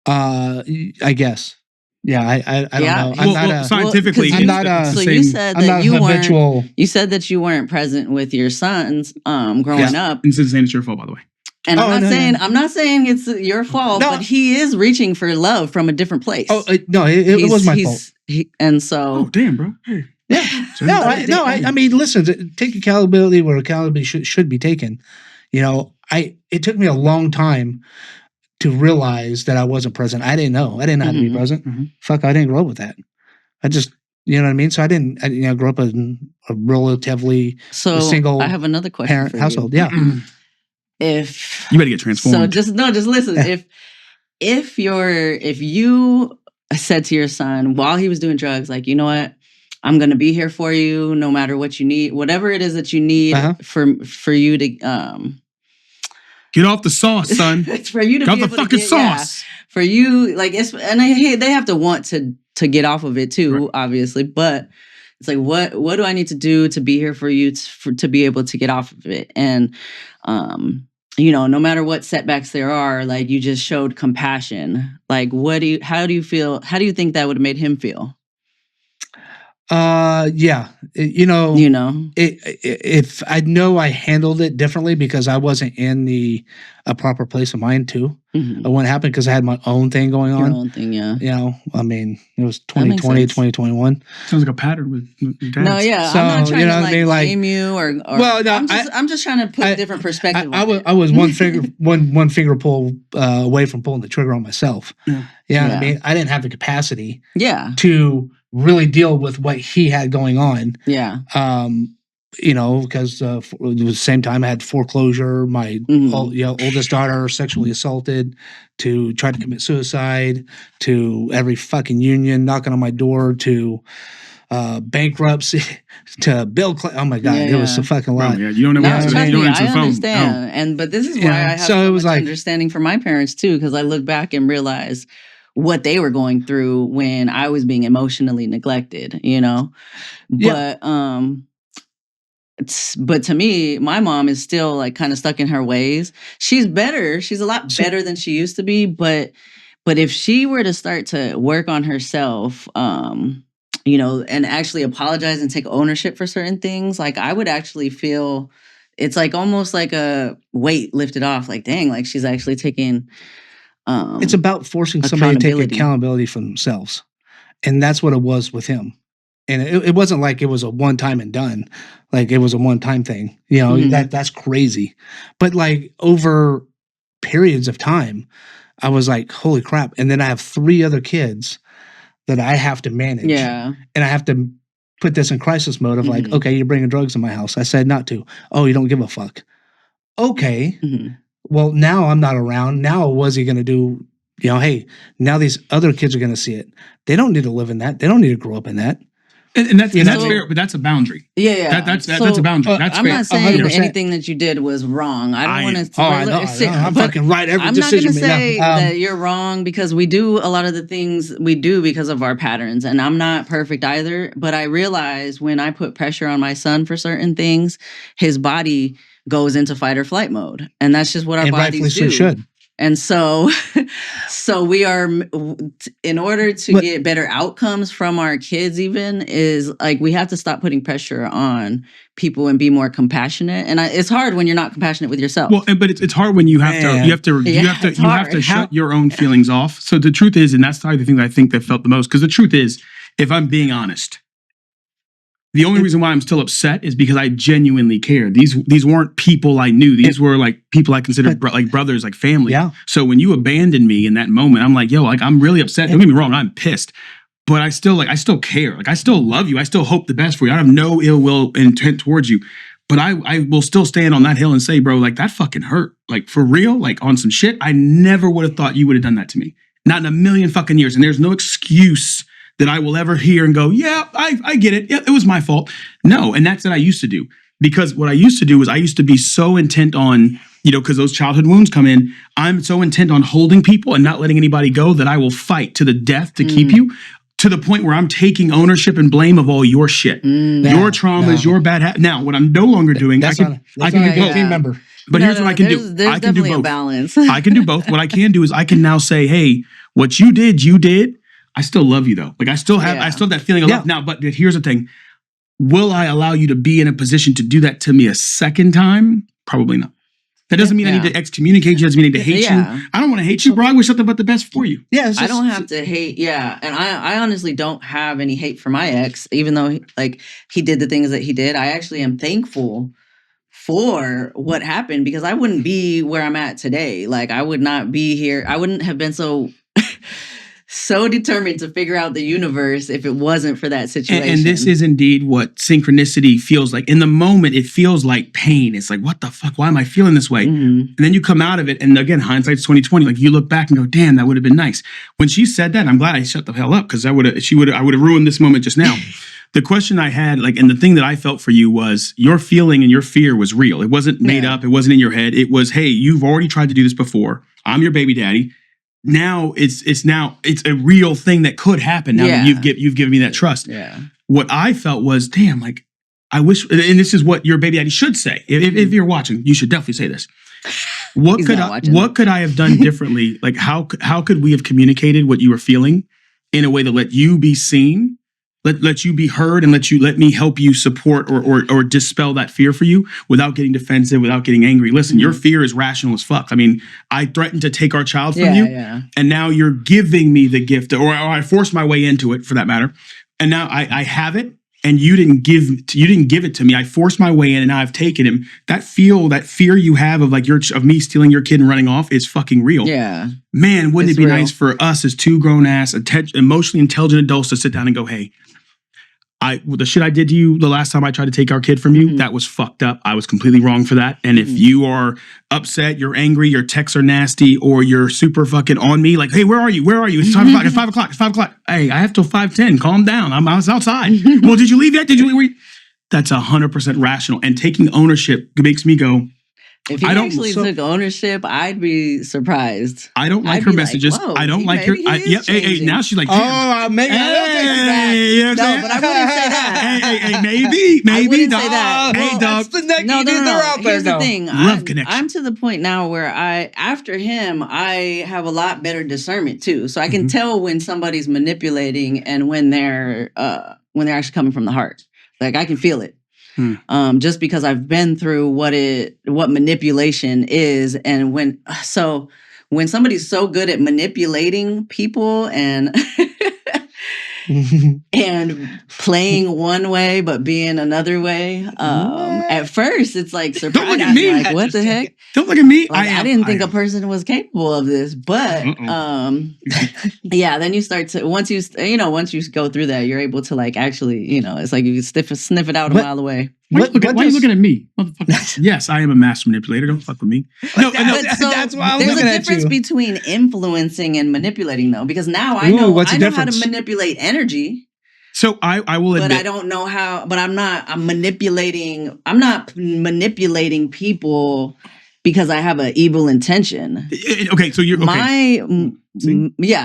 I guess. Yeah, I don't know. I'm not scientifically. I'm not. So you said that you weren't. You said that you weren't present with your sons growing up. And saying it's your fault, by the way. And I'm not saying it's your fault, but he is reaching for love from a different place. Oh no, it was my fault. Oh damn, bro. Hey. Yeah. I mean, listen, take accountability where accountability should be taken. You know, it took me a long time to realize that I wasn't present. I didn't know. I didn't know how to be present. Fuck, I didn't grow up with that. I just, you know what I mean? So I didn't grow up in a relatively single. I have another question parent for household. you. Yeah. If you better get transformed. So just listen. Yeah. If you said to your son while he was doing drugs, like, you know what, I'm going to be here for you no matter what you need, whatever it is that you need for you to get off the sauce, son. It's for you to get be off the able fucking to get, sauce. For you, like, they have to want to to get off of it too, obviously. But it's like, what do I need to do to be here for you to be able to get off of it? And, no matter what setbacks there are, like you just showed compassion. Like, how do you feel? How do you think that would have made him feel? Yeah, if I know I handled it differently because I wasn't in a proper place of mind too. Mm-hmm. It wouldn't happen because I had my own thing going on. Your own thing, yeah. I mean, it was 2020, 2021. Sounds like a pattern with dads. No, yeah. So, I'm not trying to like blame you or well, no, I'm just trying to put a different perspective. I was one finger pull away from pulling the trigger on myself. Yeah. I mean, I didn't have the capacity. Yeah. To really deal with what he had going on. Yeah. Because at the same time I had foreclosure, my oldest daughter sexually assaulted, to try to commit suicide, to every fucking union knocking on my door, to bankruptcy, to bill. Oh my God, it was a fucking lot. Yeah, you don't know what to I do. understand, but this is why I have so much understanding for my parents too, because I look back and realize what they were going through when I was being emotionally neglected, But to me, my mom is still like kind of stuck in her ways. She's better. She's a lot better than she used to be. But if she were to start to work on herself, and actually apologize and take ownership for certain things, like I would actually feel it's like almost like a weight lifted off. Like, dang, like she's actually taking. It's about forcing somebody to take accountability for themselves. And that's what it was with him. And it wasn't like it was a one time and done. Like it was a one time thing. That's crazy. But like over periods of time, I was like, holy crap. And then I have 3 other kids that I have to manage. Yeah. And I have to put this in crisis mode of like, okay, you're bringing drugs in my house. I said not to. Oh, you don't give a fuck. Okay. Mm-hmm. Well, now I'm not around. Now what's he going to do? Hey, now these other kids are going to see it. They don't need to live in that. They don't need to grow up in that. And that's fair, but that's a boundary. Yeah. That's a boundary. That's I'm fair. not saying 100%. anything that you did was wrong. I don't want to. I'm fucking right every I'm decision. I'm not going to say that you're wrong, because we do a lot of the things we do because of our patterns, and I'm not perfect either. But I realize when I put pressure on my son for certain things, his body goes into fight or flight mode, and that's just what our bodies do. Should. And so we are, in order to get better outcomes from our kids, even, is like we have to stop putting pressure on people and be more compassionate. And it's hard when you're not compassionate with yourself. Well, but it's hard when you have to shut your own feelings off. So the truth is, and that's probably the thing that I think that felt the most, because the truth is, if I'm being honest, the only reason why I'm still upset is because I genuinely care. These weren't people I knew. These were like people I considered like brothers, like family. Yeah. So when you abandoned me in that moment, I'm like, yo, like I'm really upset. Don't get me wrong, I'm pissed. But I still care. Like I still love you. I still hope the best for you. I have no ill will intent towards you. But I will still stand on that hill and say, bro, like that fucking hurt. Like for real, like on some shit, I never would have thought you would have done that to me. Not in a million fucking years. And there's no excuse that I will ever hear and go, yeah, I get it. Yeah, it was my fault. No, and that's what I used to do. Because what I used to do was I used to be so intent on, because those childhood wounds come in, I'm so intent on holding people and not letting anybody go that I will fight to the death to keep you, to the point where I'm taking ownership and blame of all your shit. Your traumas, your bad Now, what I'm no longer doing, I can do both. Team member. But here's what I can do. There's I can do definitely both. a balance. I can do both. What I can do is I can now say, hey, what you did. I still love you though. Like I still have that feeling of love now. But here's the thing: will I allow you to be in a position to do that to me a second time? Probably not. That doesn't mean I need to excommunicate you. Doesn't mean I need to hate you. I don't want to hate you, bro. I wish nothing but the best for you. Yeah, I don't have to hate. Yeah, and I honestly don't have any hate for my ex, even though he did the things that he did. I actually am thankful for what happened, because I wouldn't be where I'm at today. Like I would not be here. I wouldn't have been so determined to figure out the universe if it wasn't for that situation. And this is indeed what synchronicity feels like. In the moment, it feels like pain. It's like, what the fuck? Why am I feeling this way? And then you come out of it, and again, hindsight's 20/20. Like you look back and go, damn, that would have been nice. When she said that, I'm glad I shut the hell up, because I would have ruined this moment just now. The question I had, and the thing that I felt for you was your feeling and your fear was real. It wasn't made up. It wasn't in your head. It was, hey, you've already tried to do this before. I'm your baby daddy. now it's a real thing that could happen now that you've given me that trust. Yeah. What I felt was, damn, like I wish, and this is what your baby daddy should say. If you're watching, you should definitely say this. What could I have done differently? Like how could we have communicated what you were feeling in a way that let you be seen, let you be heard, and let me help you support or dispel that fear for you without getting defensive, without getting angry. Listen, your fear is rational as fuck. I mean, I threatened to take our child from you, and now you're giving me the gift, or I forced my way into it for that matter, and now I have it. And you didn't give it to me. I forced my way in, and now I've taken him. That fear you have of of me stealing your kid and running off is fucking real. Yeah, man, wouldn't it be nice for us as two grown ass, emotionally intelligent adults to sit down and go, hey, the shit I did to you the last time I tried to take our kid from you, that was fucked up. I was completely wrong for that. And if you are upset, you're angry, your texts are nasty, or you're super fucking on me, like, hey, where are you? Where are you? It's 5 o'clock. It's 5 o'clock. It's 5 o'clock. Hey, I have till 5:10. Calm down. I was outside. Well, did you leave yet? Did you leave? That's 100% rational. And taking ownership makes me go, if he actually took ownership, I'd be surprised. I don't like her messages. I don't like her. Hey, now she's like, maybe. No, but I wouldn't say that. Hey, maybe. I wouldn't say that. Hey, dog. No. Here's the thing. Love connection. I'm to the point now where after him, I have a lot better discernment too. So I can tell when somebody's manipulating and when they're actually coming from the heart. Like I can feel it. Just because I've been through what manipulation is, and when somebody's so good at manipulating people and and playing one way but being another way, at first it's like surprising. Don't look at me. Like, what the heck? Don't look at me. Like, I didn't think a person was capable of this, but then you start to once you go through that, you're able to like actually, it's like you sniff it out a mile away. Why are you looking at me, motherfucker? Yes, I am a master manipulator. Don't fuck with me. No, that's why I was there's looking a at difference you. between influeing and manipulating, though, because now I know how to manipulate energy. So I will admit, but I don't know how. But I'm not manipulating people because I have an evil intention. Okay, so you're okay.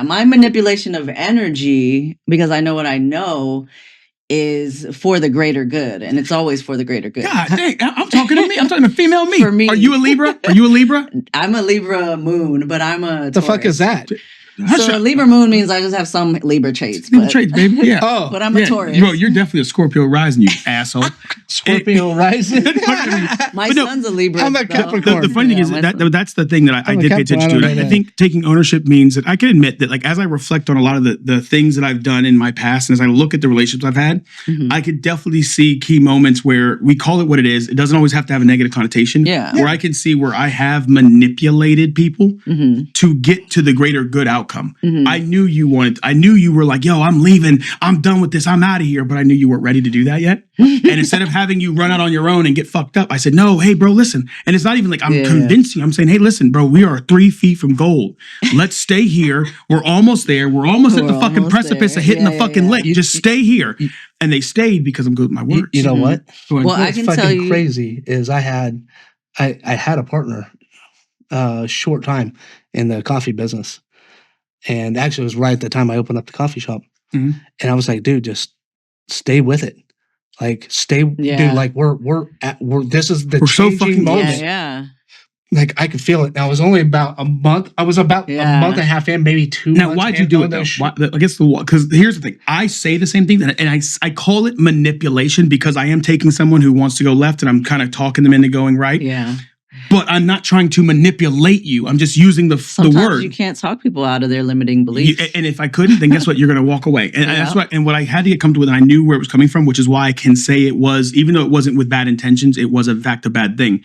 My manipulation of energy, because I know what I know, is for the greater good, and it's always for the greater good. God dang, I'm talking to me. I'm talking to female me. For me. Are you a Libra? I'm a Libra moon, but I'm a the fuck is that? So Libra moon means I just have some Libra traits. Libra traits, baby. Yeah. But I'm a Taurus. You're definitely a Scorpio rising, you asshole. Scorpio rising. My son's a Libra. I'm a Capricorn. The funny thing is that's the thing that I did pay attention to. And I think taking ownership means that I can admit that, like, as I reflect on a lot of the things that I've done in my past, and as I look at the relationships I've had, I could definitely see key moments where we call it what it is. It doesn't always have to have a negative connotation. Yeah. Where I can see where I have manipulated people to get to the greater good outcome. I knew you were like, yo, I'm leaving. I'm done with this. I'm out of here. But I knew you weren't ready to do that yet. And instead of having you run out on your own and get fucked up, I said, no, hey, bro, listen. And it's not even like I'm convincing you. I'm saying, hey, listen, bro, we are 3 feet from gold. Let's stay here. We're almost there. We're almost at the fucking precipice of hitting the fucking lick. Just stay here. And they stayed because I'm good with my words. You know what? Well, I can tell you. Crazy is I had a partner short time in the coffee business. And actually, it was right at the time I opened up the coffee shop. And I was like, dude, just stay with it. Like, dude, like this is the changing so fucking moment. Yeah. Like, I could feel it. Now, it was only about a month. I was about a month and a half in, maybe 2 months. Now, why'd you do it, though? I guess because here's the thing. I say the same thing, and I call it manipulation because I am taking someone who wants to go left, and I'm kind of talking them into going right. Yeah. But I'm not trying to manipulate you. I'm just using the word. You can't talk people out of their limiting beliefs. And if I couldn't, then guess what? You're going to walk away. And that's what. And what I had to get comfortable with, and I knew where it was coming from, which is why I can say it was, even though it wasn't with bad intentions, it was in fact a bad thing.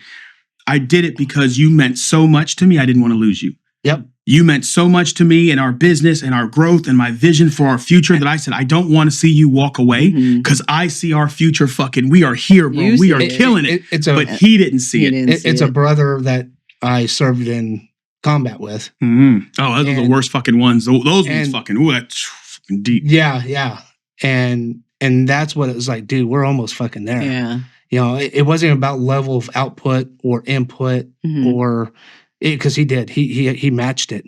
I did it because you meant so much to me. I didn't want to lose you. Yep. You meant so much to me and our business and our growth and my vision for our future that I said, I don't want to see you walk away because I see our future fucking, we are here, bro. We are killing it. But he didn't see it. It's a brother that I served in combat with. Oh, those are the worst fucking ones. Those ones fucking, ooh, that's fucking deep. Yeah. And that's what it was like, dude, we're almost fucking there. Yeah. You know, it wasn't about level of output or input or... Because he did. He matched it.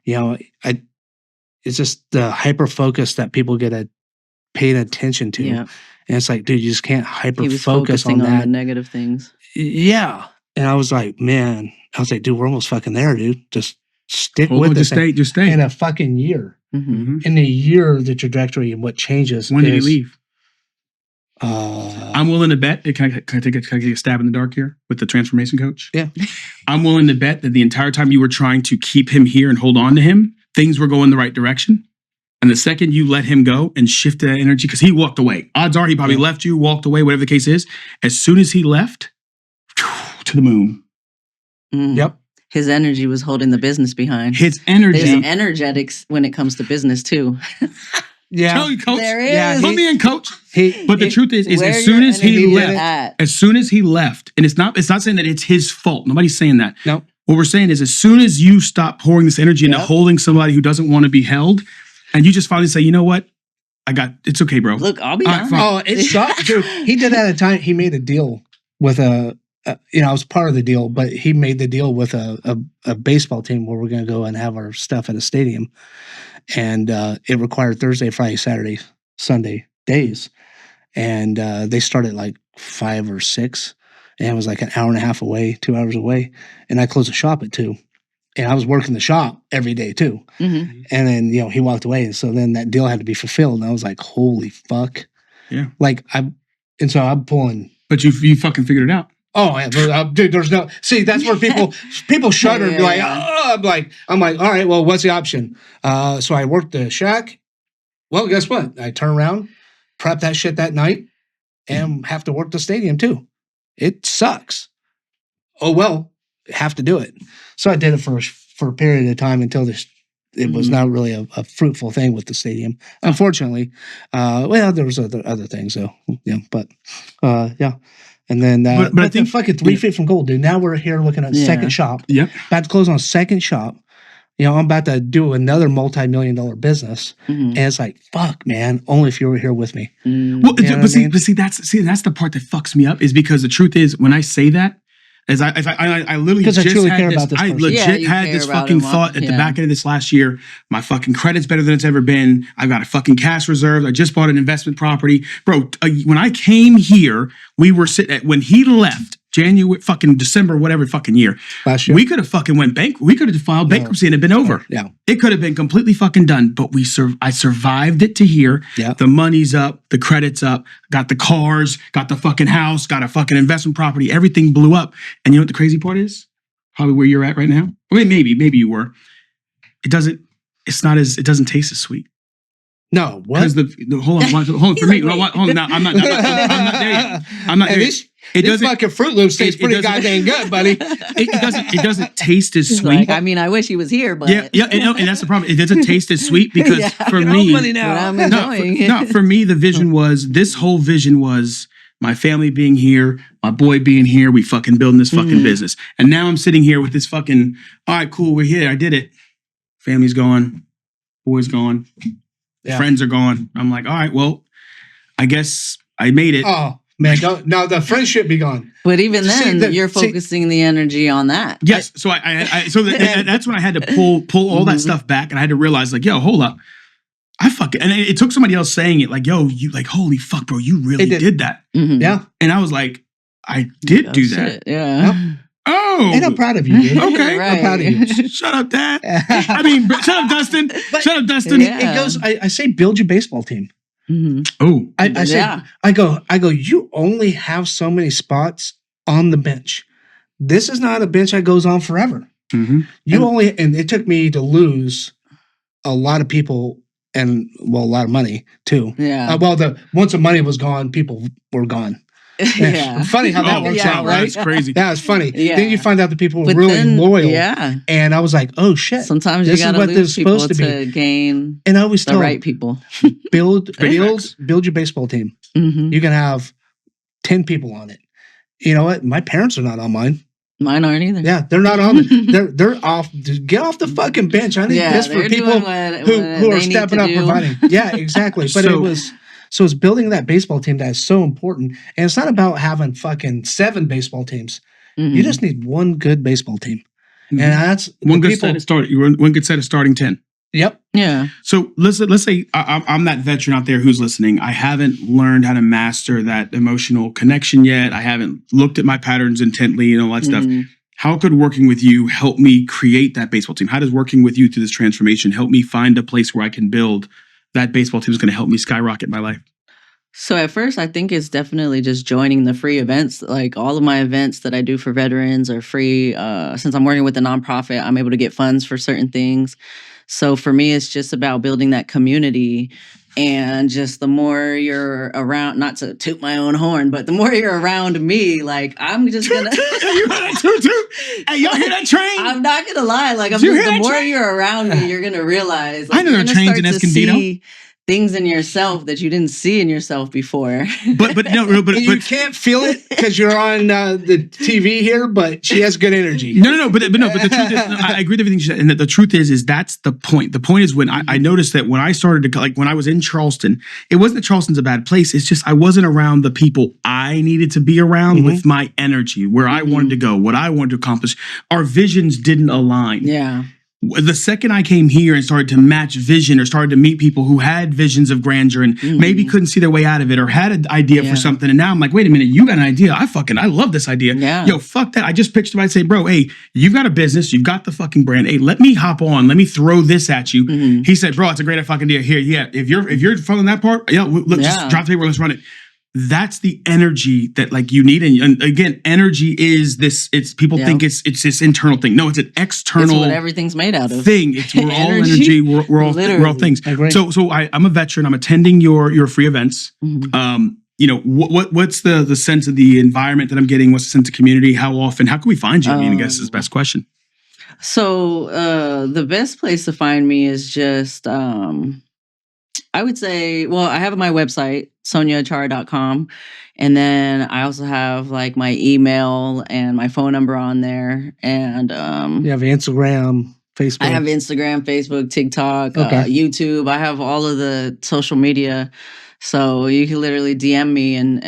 it's just the hyper focus that people get paid attention to. Yeah. And it's like, dude, you just can't He hyper was focus focusing on on that. the negative things. Yeah. And I was like, dude, we're almost fucking there, dude. Just stick Hold with on, this just stay. in a fucking year. Mm-hmm. In a year, the trajectory and what changes. When did he leave? I'm I'm willing to bet. Can I take a stab in the dark here with the transformation coach? Yeah. I'm willing to bet that the entire time you were trying to keep him here and hold on to him, things were going the right direction. And the second you let him go and shifted that energy, because he walked away. Odds are he probably left you, walked away, whatever the case is. As soon as he left, to the moon. Yep. His energy was holding the business behind. His energy. There's energetics when it comes to business too. Yeah. Tell you, coach. There is. Yeah, Put me in, coach. But the truth is Where as soon your as he energy is left, at. as soon as he left, and it's not saying that it's his fault. Nobody's saying that. No. What we're saying is as soon as you stop pouring this energy into holding somebody who doesn't want to be held, and you just finally say, you know what? It's okay, bro. Look, I'll be All right, honest. fine. Oh, it sucked, dude. He did that at a time. He made a deal with I was part of the deal, but he made the deal with a baseball team where we're going to go and have our stuff at a stadium. And it required Thursday, Friday, Saturday, Sunday days. And they started like 5 or 6. And it was like an hour and a half away, 2 hours away. And I closed the shop at 2. And I was working the shop every day too. Mm-hmm. And then, he walked away. And so then that deal had to be fulfilled. And I was like, holy fuck. Yeah. So I'm pulling. But you fucking figured it out. Oh, yeah, dude, there's no, see, that's where people shudder and be like, oh, I'm like, all right, well, what's the option? So I worked the shack. Well, guess what? I turn around, prep that shit that night, and have to work the stadium too. It sucks. Oh, well, have to do it. So I did it for a period of time until it was not really a fruitful thing with the stadium. Unfortunately. There was other things though. Yeah, but yeah. And then, but I think fucking 3 feet from gold, dude. Now we're here looking at second shop. Yep. About to close on a second shop. I'm about to do another multi-million-dollar business, and it's like, fuck, man. Only if you were here with me. Well, but see, that's the part that fucks me up is because the truth is when I say that, as I literally because just I truly had care this, about this I person. legit had this fucking thought at the back end of this last year. My fucking credit's better than it's ever been. I've got a fucking cash reserve. I just bought an investment property, bro. When I came here, we were sitting at when he left. January, fucking December, whatever fucking year. Last year. We could have fucking went bankrupt. We could have filed bankruptcy and it been over. Yeah. It could have been completely fucking done, but I survived it to here. Yeah. The money's up, the credit's up, got the cars, got the fucking house, got a fucking investment property. Everything blew up. And you know what the crazy part is? Probably where you're at right now. I mean, maybe you were. It doesn't taste as sweet. No, what? Because hold on for me. Hold on, no, I'm not there yet. I'm not there yet. This fucking Fruit Loops tastes pretty goddamn good, buddy. It doesn't taste as sweet. Like, I mean, I wish he was here, but and that's the problem. It doesn't taste as sweet because for me, I'm enjoying for me, the vision was this whole vision was my family being here, my boy being here. We fucking building this fucking business, and now I'm sitting here with this fucking. All right, cool, we're here. I did it. Family's gone, boy's gone, friends are gone. I'm like, all right, well, I guess I made it. Oh. Man, no, the friendship be gone. But even then, you're focusing the energy on that. Yes, so that's when I had to pull all that stuff back, and I had to realize, like, yo, hold up, I fucking, and it took somebody else saying it, like, yo, you like, holy fuck, bro, you really did that. Mm-hmm. Yeah, and I was like, I did do that. Yeah. Yep. Oh, and I'm proud of you, dude. Okay, right. I'm proud of you. Shut up, Dad. I mean, shut up, Dustin. Shut up, Dustin. Yeah. It goes. I say, build your baseball team. Mm-hmm. Oh, I say, I go. You only have so many spots on the bench. This is not a bench that goes on forever. Mm-hmm. And it took me to lose a lot of people and a lot of money too. Yeah. Once the money was gone, people were gone. Yeah. Funny how that works out, right? That's crazy. That was funny. Yeah. Then you find out that people were really loyal. Yeah. And I was like, oh shit. Sometimes you gotta lose people to gain and I always the right people. build your baseball team. Mm-hmm. You can have 10 people on it. You know what? My parents are not on mine. Mine aren't either. Yeah, they're not on it. They're off. Get off the fucking bench. I need this for people who are stepping up providing. Yeah, exactly. But So it's building that baseball team that is so important. And it's not about having fucking 7 baseball teams. Mm-hmm. You just need one good baseball team. And that's one the good set of one good set of starting 10. Yep. Yeah. So let's say I'm that veteran out there who's listening. I haven't learned how to master that emotional connection yet. I haven't looked at my patterns intently and all that stuff. How could working with you help me create that baseball team? How does working with you through this transformation help me find a place where I can build that baseball team is going to help me skyrocket my life? So at first, I think it's definitely just joining the free events. Like all of my events that I do for veterans are free. Since I'm working with a nonprofit, I'm able to get funds for certain things. So for me, it's just about building that community. And just the more you're around, not to toot my own horn, but the more you're around me, like I'm just gonna. Hey, y'all hear that train? I'm not gonna lie. Like the more you're around me, you're gonna realize. Like, I know there are trains in Escondido. Things in yourself that you didn't see in yourself before. But you can't feel it because you're on the TV here. But she has good energy. No. But the truth is, I agree with everything she said. And the truth is that's the point. The point is when I noticed that when I started to when I was in Charleston, it wasn't that Charleston's a bad place. It's just I wasn't around the people I needed to be around with my energy, where I wanted to go, what I wanted to accomplish. Our visions didn't align. Yeah. The second I came here and started to match vision or started to meet people who had visions of grandeur and maybe couldn't see their way out of it or had an idea for something. And now I'm like, wait a minute, you got an idea. I love this idea. Yeah. Yo, fuck that. I just pitched him. I'd say, bro, hey, you've got a business. You've got the fucking brand. Hey, let me hop on. Let me throw this at you. He said, bro, it's a great fucking idea. Here, yeah. If you're following that part, just drop the paper. Let's run it. That's the energy that like you need. And again, energy is this, it's people think it's this internal thing. No, it's an external. It's what everything's made out of. Thing. We're all energy. We're all things. So I'm a veteran. I'm attending your free events. What's the sense of the environment that I'm getting? What's the sense of community? How often? How can we find you? I guess is the best question. So the best place to find me is just I would say, well, I have my website, sonyaachara.com. And then I also have like my email and my phone number on there. And you have Instagram, Facebook. I have Instagram, Facebook, TikTok, YouTube. I have all of the social media. So you can literally DM me and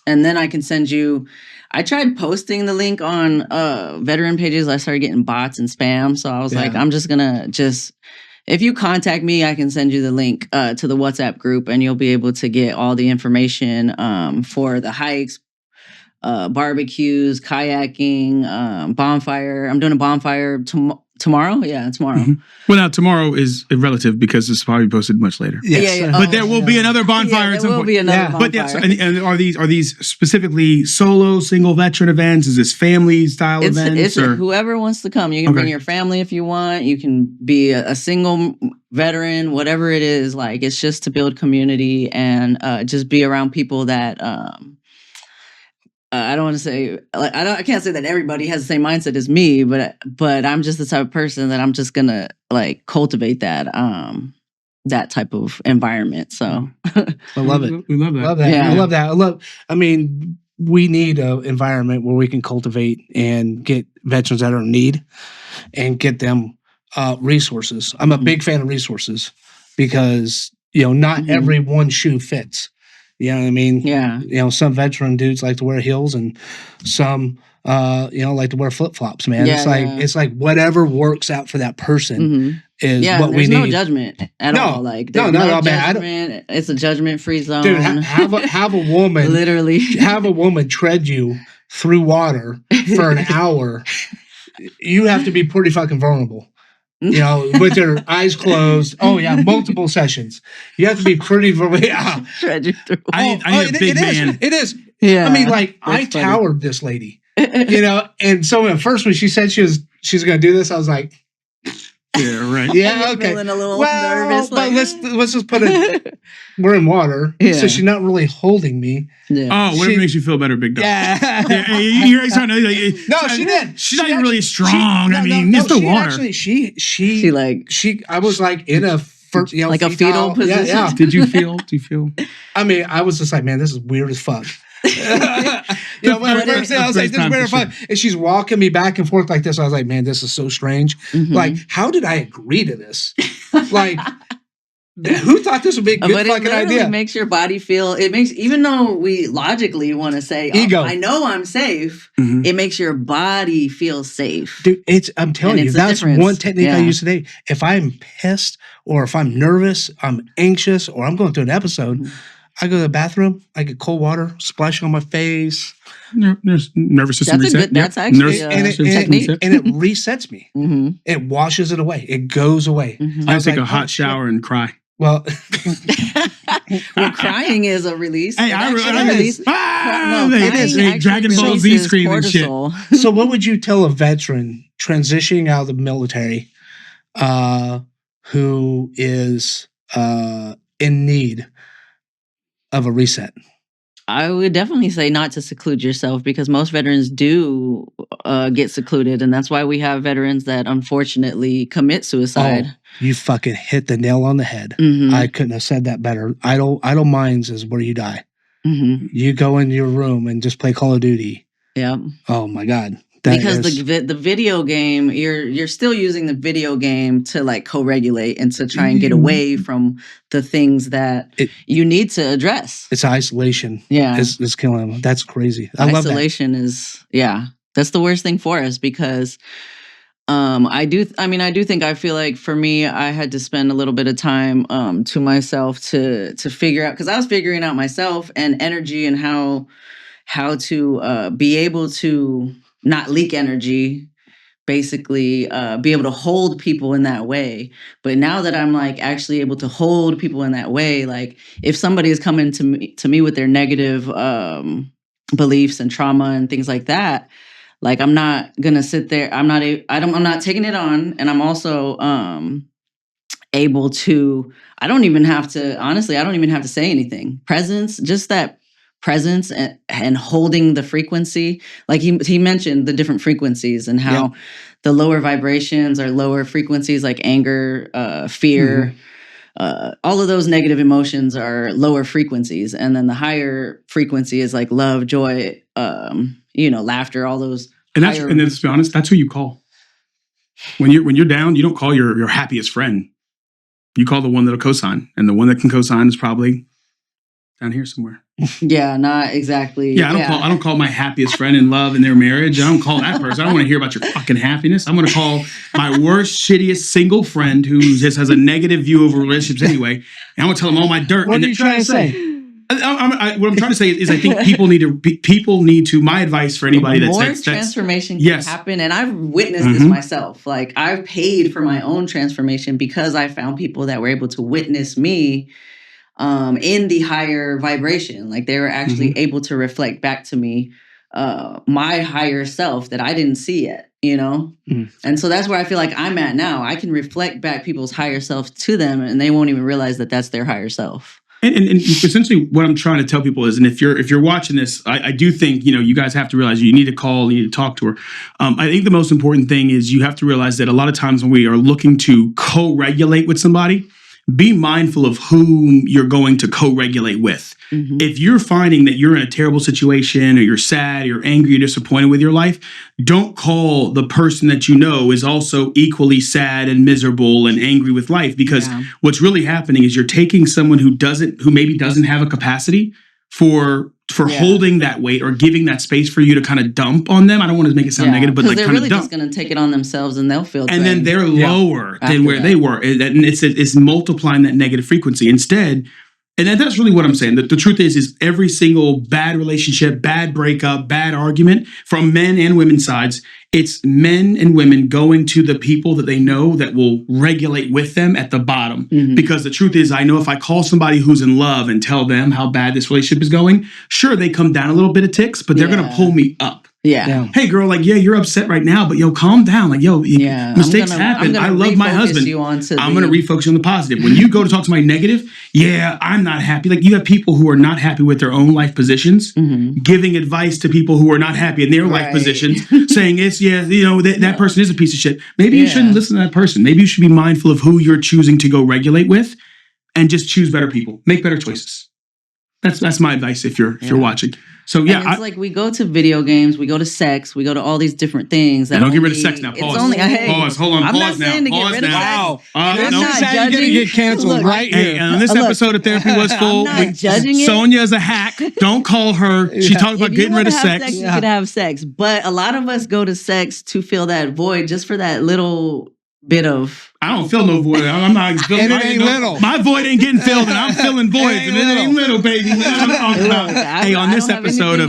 then I can send you. I tried posting the link on veteran pages. I started getting bots and spam. So I was like, I'm just gonna if you contact me, I can send you the link to the WhatsApp group and you'll be able to get all the information for the hikes, barbecues, kayaking, bonfire. I'm doing a bonfire tomorrow. Yeah, tomorrow. Well, now tomorrow is relative because it's probably posted much later. Yes. Yeah. But there will be another bonfire at some point. Be another bonfire. But and are these specifically solo, single veteran events? Is this family style events? It's whoever wants to come. You can bring your family if you want. You can be a single veteran, whatever it is. Like it's just to build community and just be around people that. I don't want to say like I can't say that everybody has the same mindset as me, but I'm just the type of person that I'm just gonna like cultivate that type of environment. So I love it. We love that. Love that. Yeah. I love that. I mean, we need an environment where we can cultivate and get veterans that are in need and get them resources. I'm a big fan of resources because not every one shoe fits. You know what I mean? Yeah. Some veteran dudes like to wear heels and some, like to wear flip-flops, man. Yeah, it's like whatever works out for that person is what we need. There's no judgment at all. Like, no judgment. It's a judgment-free zone. Dude, have a woman literally have a woman tread you through water for an hour. You have to be pretty fucking vulnerable. With your eyes closed. Oh yeah, multiple sessions. You have to be pretty. Yeah. I need a big man. It is. Yeah. I mean, like I towered this lady. And so at first when she said she's going to do this, I was like, yeah, right. Yeah, okay. Feeling a little nervous. But let's just put it. We're in water, so she's not really holding me. Yeah. Oh, whatever makes you feel better, big dog. Yeah. You're starting to, no, she did. She's not even really strong. It's the water. Actually, she. I was like in a like a fetal position. Yeah. Do you feel? I mean, I was just like, man, this is weird as fuck. I was like, this is weird as fuck. And she's walking me back and forth like this. I was like, man, this is so strange. Like, how did I agree to this? Like, Who thought this would be a good But it fucking literally idea? makes your body feel. It makes, even though we logically want to say, Ego. I know I'm safe. Mhm. It makes your body feel safe. Dude, I'm telling And you, it's the that's difference. one technique I Yeah. use today. If I'm pissed or if I'm nervous, I'm anxious, or I'm going through an episode, Mhm. I go to the bathroom, I get cold water, splash on my face, Nervous system That's a reset. good- that's actually and, a it, and, technique. it, and it resets me. Mm-hmm. It washes it away. It goes away. Mm-hmm. I was take like, a hot oh, shit. shower and cry. Well, Well, crying is a release. Hey, It I actually it release- is. Ah, No, it crying is. actually Dragon Ball Z releases scream and shit. cortisol. so what would you tell a veteran transitioning out of the military who is in need of a reset? I would definitely say not to seclude yourself, because most veterans do get secluded, and that's why we have veterans that unfortunately commit suicide. Oh, you fucking hit the nail on the head. Mhm. I couldn't have said that better. Idle minds is where you die. Mhm. You go in your room and just play Call of Duty. Yeah. Oh my God. That Because is- the video game, you're still using the video game to like co-regulate and to try and get away from the things that you need to address. it's isolation. Yeah. Is killing them. That's crazy. I love that. Isolation is, yeah, that's the worst thing for us, because I feel like for me, I had to spend a little bit of time to myself to figure out, because I was figuring out myself and energy and how to be able to not leak energy, basically be able to hold people in that way. But now that I'm like actually able to hold people in that way, like if somebody is coming to me with their negative beliefs and trauma and things like that, like I'm not gonna sit there. I'm not taking it on, and I'm also able to. I don't even have to say anything. Presence, just that presence and holding the frequency. Like he mentioned the different frequencies and how the lower vibrations are lower frequencies, like anger, fear. All of those negative emotions are lower frequencies, and then the higher frequency is like love, joy, laughter, all those. And let's be honest, that's who you call. When you're down, you don't call your happiest friend. You call the one that'll co-sign, and the one that can co-sign is probably down here somewhere. Yeah, not exactly. Yeah, I don't call my happiest friend in love in their marriage. I don't call that person. I don't want to hear about your fucking happiness. I'm going to call my worst, shittiest single friend who just has a negative view over relationships anyway. And I'm going to tell them all my dirt. What are you trying to say? What I'm trying to say is I think people need to. My advice for anybody that's transformation can happen, and I've witnessed this myself. Like I've paid for my own transformation because I found people that were able to witness me in the higher vibration. Like they were actually able to reflect back to me my higher self that I didn't see yet, And so that's where I feel like I'm at now. I can reflect back people's higher self to them, and they won't even realize that that's their higher self. And essentially what I'm trying to tell people is, and if you're watching this, I do think, you guys have to realize you need to call, you need to talk to her. I think the most important thing is you have to realize that a lot of times when we are looking to co-regulate with somebody, be mindful of whom you're going to co-regulate with. If you're finding that you're in a terrible situation, or you're sad, you're angry, you're disappointed with your life, don't call the person that you know is also equally sad and miserable and angry with life, because what's really happening is you're taking someone who maybe doesn't have a capacity for holding that weight or giving that space for you to kind of dump on them. I don't want to make it sound negative, but like they're kind really of dump. just going to take it on themselves, and they'll feel and then they're lower than after where they were. And it's multiplying that negative frequency instead. And that's really what I'm saying. The truth is every single bad relationship, bad breakup, bad argument from men and women's sides, it's men and women going to the people that they know that will regulate with them at the bottom. Because the truth is, I know if I call somebody who's in love and tell them how bad this relationship is going, sure, they come down a little bit of ticks, but they're going to pull me up. Yeah. Hey, girl, like, you're upset right now, but calm down. Like, mistakes happen. I love my husband. I'm going to refocus on the positive. When you go to talk to my negative, I'm not happy. Like, you have people who are not happy with their own life positions, giving advice to people who are not happy in their life positions, saying that person is a piece of shit. Maybe you shouldn't listen to that person. Maybe you should be mindful of who you're choosing to go regulate with, and just choose better people. Make better choices. That's my advice if you're watching. So yeah, and it's like we go to video games, we go to sex, we go to all these different things. That don't get rid of sex now. Pause. It's only, pause. Hold on. I'm Pause not now. saying to Pause get rid of now. sex. Wow. And This I'm is not how you're gonna judging. get canceled Look, right Hey, here. on this episode of Therapy Was Full, I'm not judging it. Sonya is a hack. Don't call her. She Yeah. talked about If you getting rid wanna of have sex. you could have sex. But a lot of us go to sex to fill that void, just for that little bit of. I don't feel no void. I'm not feeling. And it ain't little. My void ain't getting filled, and I'm filling voids, ain't and it ain't little, baby. You know what I'm talking about? Hey, on this episode of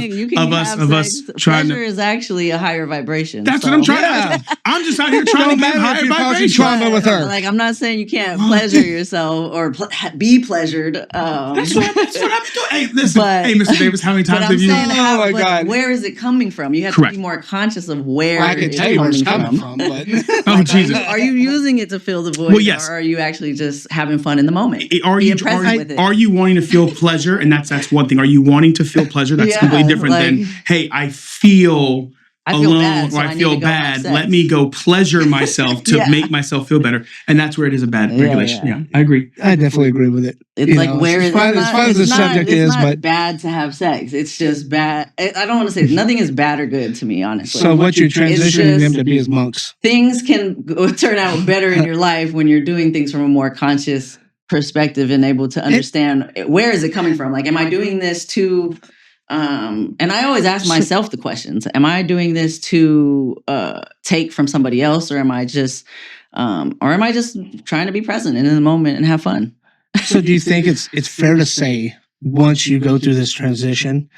us trying pleasure to. is actually a higher vibration. That's so. what I'm trying. Yeah. I'm just out here trying to get matter if higher you're causing vibration. trauma with her. Like, I'm not saying you can't pleasure yourself or be pleasured. That's what I'm doing. Hey, listen. But- Hey, Mr. Davis, how many But times I'm have you? saying, Oh my God. where is it coming from? You have Correct. to be more conscious of where Well, I can it's tell you where it's coming coming from. from, but Oh Jesus. Are you using it to fill the void? Well, yes. Or are you actually just having fun in the moment? Are Being you present with it. are you wanting to feel pleasure? And that's one thing. Are you wanting to feel pleasure? That's Yeah, completely different like- than, hey, I feel I feel alone bad, so or I I need feel to go have bad. sex. Let me go pleasure myself to Yeah. make myself feel better. And that's where it is a bad Yeah, regulation. yeah. Yeah, I agree. I definitely agree with it. It's You like know, where as it's far, not, as far as it's the not- subject it's is, not but bad to have sex. It's just bad. I don't want to say nothing is bad or good to me, honestly. so what you're transitioning them just- to be as monks. Things can turn out better in your life when you're doing things from a more conscious perspective and able to understand where is it coming from. Like, am I doing this to and I always ask myself the questions: am I doing this to take from somebody else, or am I just trying to be present and in the moment and have fun? So do you think it's fair to say once you go through this transition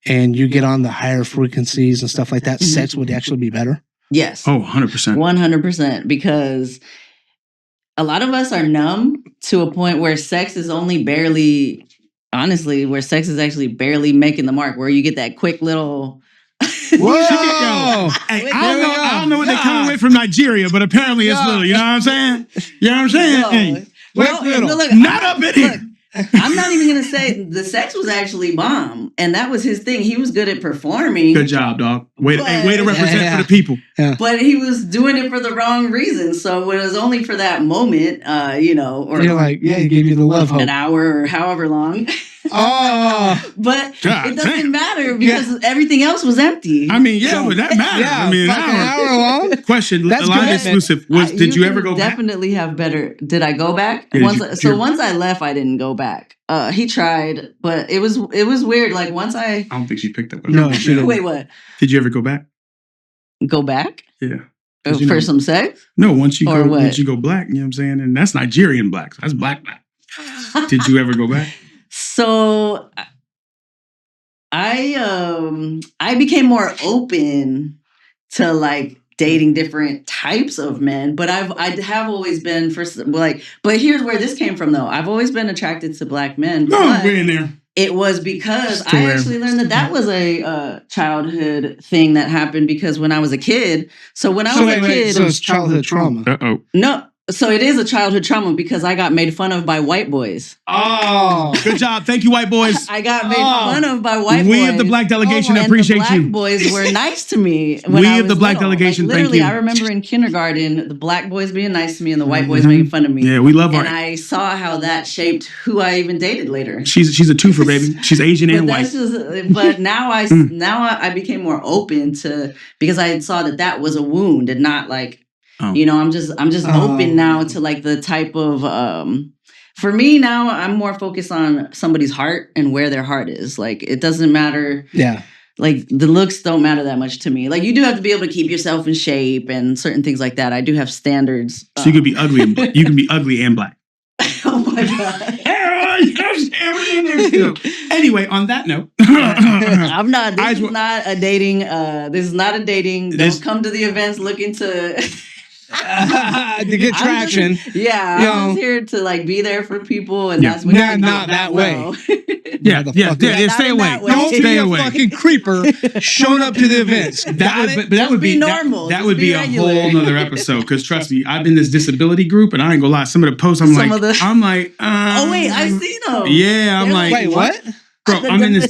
and you get on the higher frequencies and stuff like that, Mhm. sex would actually be better? Yes. Oh, 100%. 100%, because a lot of us are numb to a point where sex is only barely, honestly, where sex is actually barely making the mark, where you get that quick little. Whoa! Hey, Wait, I there we don't know go. what they coming with from Nigeria, but apparently it's Yeah. little. You know what I'm saying? You know what I'm saying? No. Hey, Well, little. look, not up in here. I'm not even gonna say the sex was actually bomb, and that was his thing. He was good at performing. Good job, dog. Way to But- represent Yeah. for the people. But he was doing it for the wrong reason. So it was only for that moment, or You're like, yeah, he gave you the love hope. an hour or however long. Oh, But God it doesn't damn. matter because everything else was empty. I mean, yeah, but that matters. yeah, I mean, an fucking hour. hour long. Question, That's live good. exclusive. Did you ever go back? Definitely have better. Did I go back? Yeah, Once, once I left, I didn't go back. He tried, but it was weird. Like once I I don't think she picked up. No, she didn't. wait, what? Did you ever go back? Go back Yeah. 'Cause, you for know- some sex? No, once you Or go, what? once you go black, you know what I'm saying, and that's Nigerian black. That's black. Did you ever go back? So I became more open to like dating different types of men, but I have always been but here's where this came from though. I've always been attracted to black men. No, but we're in there. it was because Still I there. actually learned that was a childhood thing that happened because when I was a kid. So when I was a kid, So it's childhood trauma. Uh-oh. no. So it is a childhood trauma because I got made fun of by white boys. Oh, Good job. Thank you, white boys. I got made Oh. fun of by white boys. We of the black delegation And appreciate the black you. boys were nice to me. When We I of the was black little. delegation, Like, thank literally, you. I remember in kindergarten, the black boys being nice to me and the white boys Mhm. making fun of me. Yeah, we love And our. I saw how that shaped who I even dated later. She's a twofer, baby. She's Asian and But white. that's just, but now I became more open to because I saw that was a wound and not like Oh. I'm just open now to like the type of for me now I'm more focused on somebody's heart and where their heart is. Like it doesn't matter. yeah. Like the looks don't matter that much to me. Like you do have to be able to keep yourself in shape and certain things like that. I do have standards. So you can be ugly. You can be ugly and black. Oh my god. Anyway, on that note, I'm not. This Eyes is were- not a dating. This is not a dating. This- Don't come to the events looking to. To get traction. Yeah, You I'm know. just here to like be there for people, and Yeah. that's what Not- you do. not that way. Well. yeah, Motherfucker. yeah, Not stay in away. that way. Don't Stay be a away. fucking creeper showing up to the events. That would, but that would be be normal. That Just would be be a regular. whole nother episode. Because trust me, I've been in this disability group, and I ain't gonna lie. Some of the posts, I'm Some like, of the- oh wait, I see them. Yeah, I'm They're like, Wait, what? bro,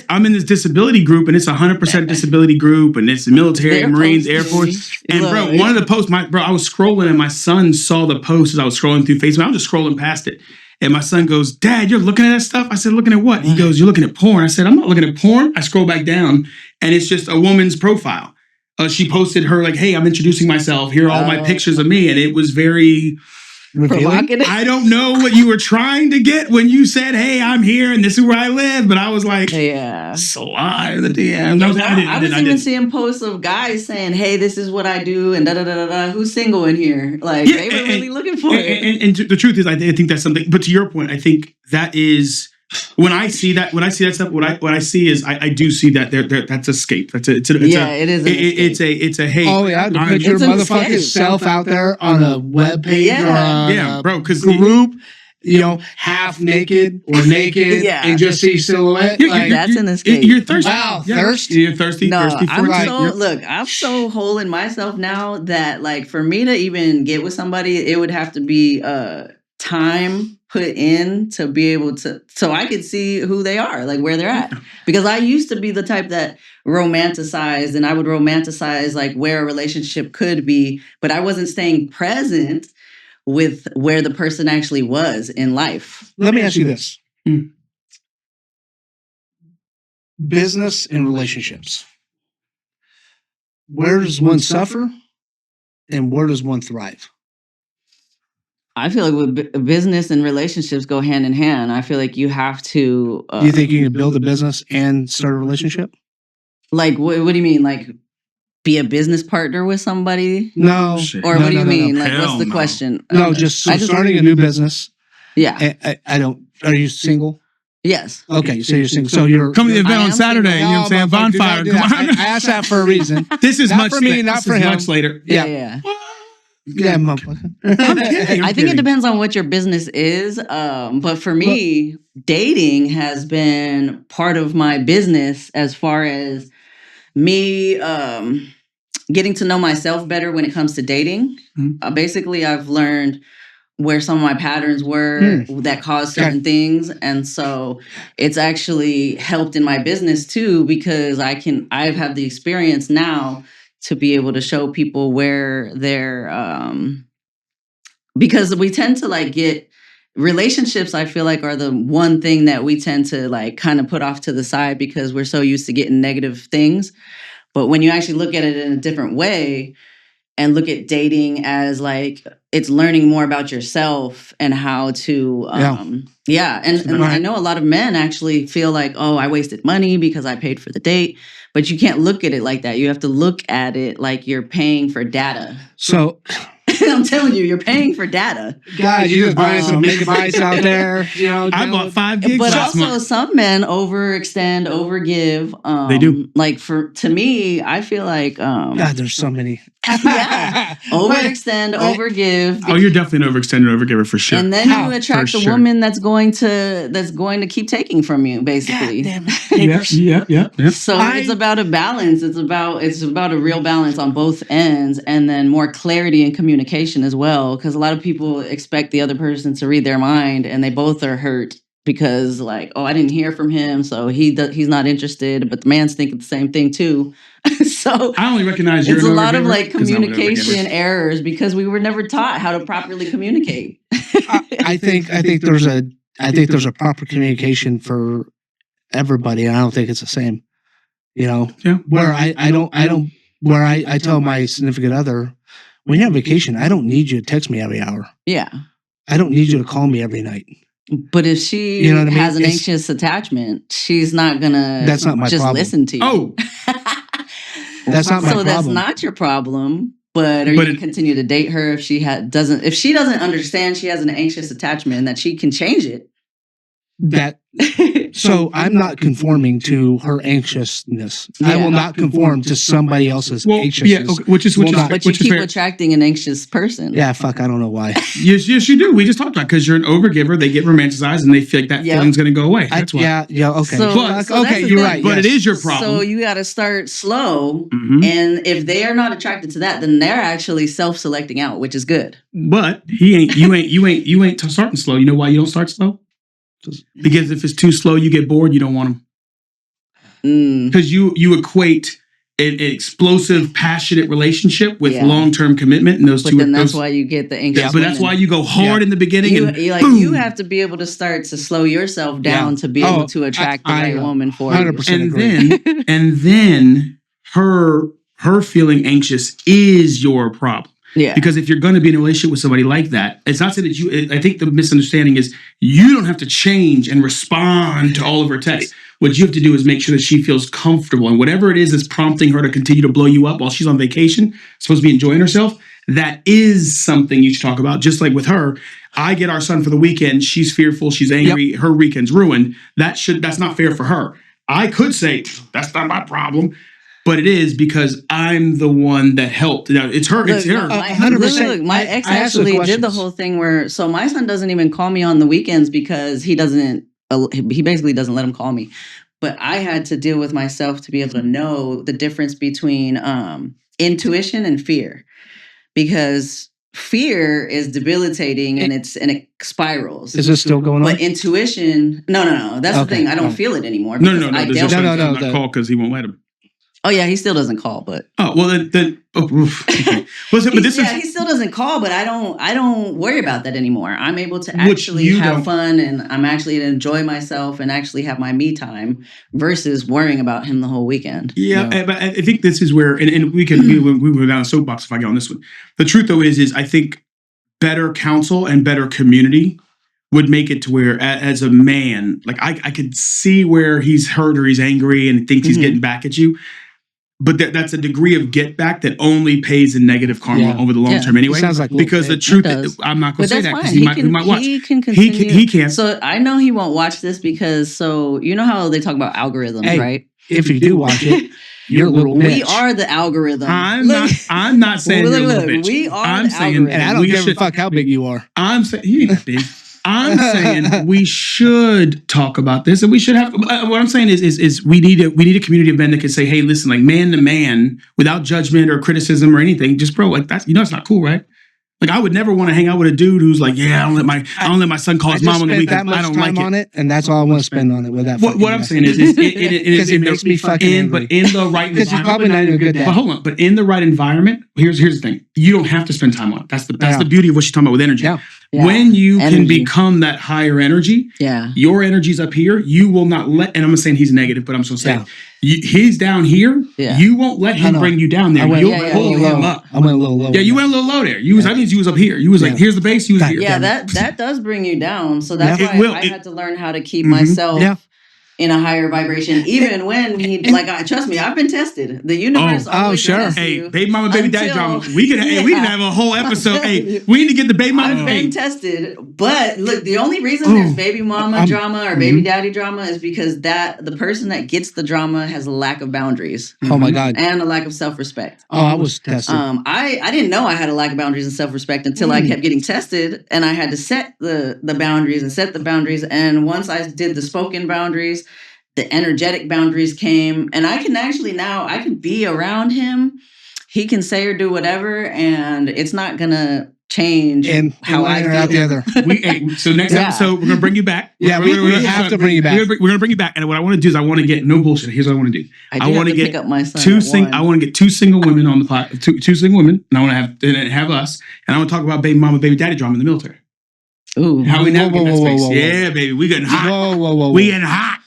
I'm in this disability group, and it's 100% disability group, and it's military, They're Marines, posting. Air Force. And bro, Look. one of the posts, I was scrolling, and my son saw the post as I was scrolling through Facebook. I was just scrolling past it. And my son goes, Dad, you're looking at that stuff? I said, looking at what? He goes, you're looking at porn. I said, I'm not looking at porn. I scroll back down and it's just a woman's profile. She posted her like, hey, I'm introducing myself. Here are all my pictures of me. And it was very provocative. I don't know what you were trying to get when you said, hey, I'm here and this is where I live. But I was like, slide the DM. I was even seeing posts of guys saying, hey, this is what I do and da-da-da-da-da. Who's single in here? Like, they were really looking for it. And the truth is, I think that's something. But to your point, I think that is... When I see that stuff, what I see is I do see that that's escape. It is. It's a hey. Oh yeah, to put your motherfucking self out there on a web page or bro, because group, half naked or naked and just see silhouette. That's an escape. You're thirsty. Wow, thirsty. You're thirsty. No, thirsty I'm so whole in myself now that like for me to even get with somebody, it would have to be time put in to be able to, so I could see who they are, like where they're at. Because I used to be the type that romanticized, and I would romanticize like where a relationship could be, but I wasn't staying present with where the person actually was in life. Let me ask you this. Business and relationships. Where does one suffer and where does one thrive? I feel like with business and relationships go hand in hand. I feel like you have to... do you think you can build a business and start a relationship? Like, what do you mean? Like, be a business partner with somebody? No. Or what do you mean? Like, what's the question? No, just starting a new business. Yeah. I don't... Are you single? Yes. Okay, so you're single. So you're... Come to the event on Saturday. You know what I'm saying? Bonfire. Come on. I asked that for a reason. This is not much for me, not for him. Much later. Yeah. Yeah, motherfucker. I think it depends on what your business is. But for me, dating has been part of my business as far as me getting to know myself better when it comes to dating. Basically, I've learned where some of my patterns were that caused certain things. And so it's actually helped in my business too, because I have the experience now to be able to show people where they're, because we tend to like get relationships, I feel like are the one thing that we tend to like kind of put off to the side because we're so used to getting negative things. But when you actually look at it in a different way and look at dating as like, it's learning more about yourself and how to, and I know a lot of men actually feel like, oh, I wasted money because I paid for the date. But you can't look at it like that. You have to look at it like you're paying for data. So I'm telling you, you're paying for data. Guys, you just buying some megabytes out there. I bought 5 gigs. But also some men overextend, overgive. They do. Like to me, I feel like God, there's so many. Overextend, overgive. Oh, you're definitely an overextender, overgiver for sure. And then you attract a woman that's going to keep taking from you, basically. Yeah. So it's about a balance. It's about a real balance on both ends, and then more clarity and communication as well. Because a lot of people expect the other person to read their mind, and they both are hurt because, like, oh, I didn't hear from him, so he's not interested. But the man's thinking the same thing too. So I only recognize you're it's a lot of like communication errors because we were never taught how to properly communicate. I think there's a proper communication for everybody, and I don't think it's the same. Where I tell my significant other, when you're on vacation, I don't need you to text me every hour. Yeah. I don't need you to call me every night. But if she has an anxious attachment, she's not gonna that's not my just problem. Listen to you. Oh. That's not my problem. So that's not your problem. But are you gonna continue to date her if she doesn't understand she has an anxious attachment and that she can change it? So I'm not conforming to her anxiousness. Yeah. I will not conform to somebody else's anxiousness. Yeah, okay, which is but you keep attracting an anxious person. Yeah, fuck, I don't know why. Yes, you do. We just talked about because you're an overgiver. They get romanticized and they feel like that feeling's going to go away. That's why. Yeah, okay. So okay, you're right. But it is your problem. So you got to start slow, and if they are not attracted to that, then they're actually self-selecting out, which is good. But you ain't starting slow. You know why you don't start slow? Because if it's too slow, you get bored. You don't want them because you equate an explosive, passionate relationship with Yeah. long-term commitment, and those But two. then that's those, why you get the anxious. yeah, but that's why you go hard in the beginning, and you boom. you have to be able to start to slow yourself down to be able to attract the right woman for you. 100% and agree. then her feeling anxious is your problem. Yeah. Because if you're going to be in a relationship with somebody like that, it's not saying that you. I think the misunderstanding is you don't have to change and respond to all of her texts. What you have to do is make sure that she feels comfortable, and whatever it is that's prompting her to continue to blow you up while she's on vacation, supposed to be enjoying herself. That is something you should talk about. Just like with her, I get our son for the weekend. She's fearful. She's angry. Her weekend's ruined. That's not fair for her. I could say that's not my problem. But it is because I'm the one that helped. Now, it's her. Look, it's her. 100%. My ex I asked the actually did questions. the whole thing where, so my son doesn't even call me on the weekends because he basically doesn't let him call me. But I had to deal with myself to be able to know the difference between intuition and fear, because fear is debilitating and it spirals. Is this still going on? But intuition, no. That's the thing. I don't feel it anymore. No. I There's dealt just with it. not call because he won't let him. Oh yeah, he still doesn't call, but then okay. But this is he still doesn't call, but I don't worry about that anymore. I'm able to actually have fun, and I'm actually to enjoy myself and actually have my me time versus worrying about him the whole weekend. Yeah, but I think this is where, and we were down a soapbox if I get on this one. The truth though is I think better counsel and better community would make it to where, as a man, like I could see where he's hurt or he's angry and thinks he's getting back at you. But that's a degree of get back that only pays in negative karma over the long term anyway. It sounds like because the truth is, I'm not going to say that because he might watch. He can continue. He can. So I know he won't watch this because you know how they talk about algorithms, right? If you do watch it, you're a little bitch. We are the algorithm. I'm not saying you're a little bitch. We are I'm the saying, algorithm. And I don't give a fuck how big you are. I'm saying you ain't that big. I'm saying we should talk about this, and we should have. What I'm saying is we need a community of men that can say, "Hey, listen, like man to man, without judgment or criticism or anything, just bro, like that's it's not cool, right? Like I would never want to hang out with a dude who's like, yeah, I don't let my son call his mom on the weekend. I don't like on it, and that's all I want to spend on it with that. What I'm saying is it makes me fucking angry. But in the right because you're probably not even a good dad. But hold on, but in the right environment, here's the thing: you don't have to spend time on it. That's the beauty of what she's talking about with energy. Yeah. When you can become that higher energy, your energy's up here. You will not let, and I'm not saying he's negative, but I'm so saying he's down here. You won't let him bring you down there. You'll pull him up. I went a little low. Yeah, you went a little low there. That means you was up here. You was like, here's the base. You was here. Yeah, that does bring you down. So that's why I had to learn how to keep myself in a higher vibration, even when trust me, I've been tested. The universe always tests you. Hey, baby mama, baby daddy drama. We can have a whole episode. Hey, we need to get the baby mama. I've been tested, but look, the only reason there's baby mama drama or baby daddy drama is because the person that gets the drama has a lack of boundaries. Oh my God, and a lack of self-respect. Oh, I was tested. I didn't know I had a lack of boundaries and self-respect until I kept getting tested, and I had to set the boundaries and set the boundaries. And once I did the spoken boundaries, the energetic boundaries came, and I can actually now I can be around him. He can say or do whatever, and it's not gonna change how I feel. The other. So next episode we're gonna bring you back. Yeah, we have to bring you back. We're gonna bring you back, and what I want to do is I want to get no bullshit. Here's what I want to do. I want to get my son I want to get two single women on the pod, two single women, and I want to have us, and I want to talk about baby mama, baby daddy drama in the military. Ooh, how we navigate that space? Yeah, baby, we getting hot. Whoa. We getting hot.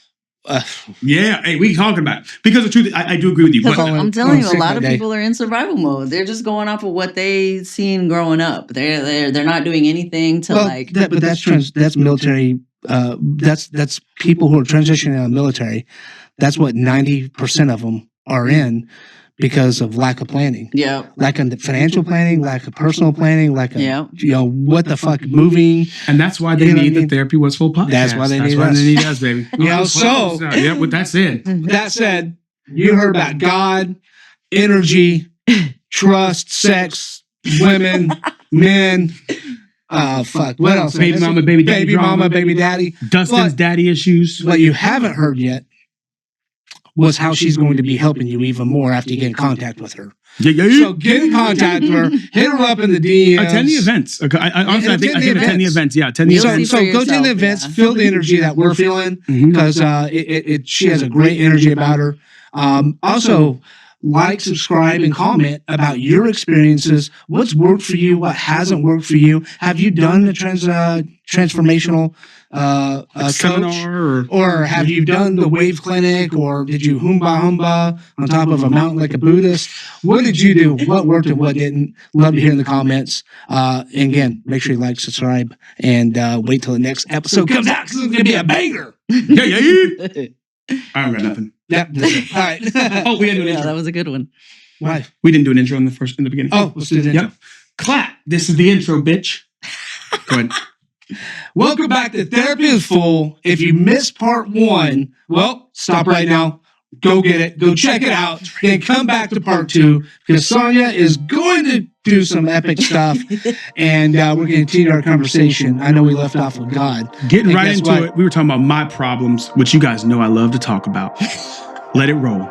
Yeah, hey, we talking about it. Because the truth, I do agree with you. But I'm telling you, a lot of people are in survival mode. They're just going off of what they seen growing up. They're not doing anything to but that's military. That's people who are transitioning out of the military. That's what 90% of them are in because of lack of planning. Yeah, lack of financial planning, lack of personal planning, lack of what the fuck moving. And that's why they need the Therapy What's Full podcast. That's why they need us, baby. With that said, you heard about God, energy, trust, sex, women, men. What else? Baby mama, baby daddy. Baby mama, baby daddy. Dustin's daddy issues. What you haven't heard yet was how she's going to be helping you even more after you get in contact with her. So get in contact with her, hit her up in the DMs. Attend the events. Okay, honestly, I think attend the events. Yeah, attend the events. So go to the events, feel the energy that we're feeling, because she has a great energy about her. Also, like, subscribe, and comment about your experiences. What's worked for you? What hasn't worked for you? Have you done the transformational coach? Seminar Or have you done the wave clinic? Or did you humba on top of a mountain like a Buddhist? What did you do? What worked and what didn't? Love to hear in the comments. And again, make sure you like, subscribe, and wait till the next episode comes out because it's going to be a banger. Yeah. I don't got nothing. Yep. All right. Oh, we didn't do an Yeah, intro. that was a good one. Why? We didn't do an intro in the beginning. Oh, let's do the intro. Yep. Clap. This is the intro, bitch. Go ahead. Welcome back to Therapy is Full. If you missed part 1, well, stop right now. Go get it. Go check it out. Then come back to part 2 because Sonya is going to do some epic stuff, and we're going to continue our conversation. I know we left off with God. Getting And right guess into what? it. We were talking about my problems, which you guys know I love to talk about. Let it roll.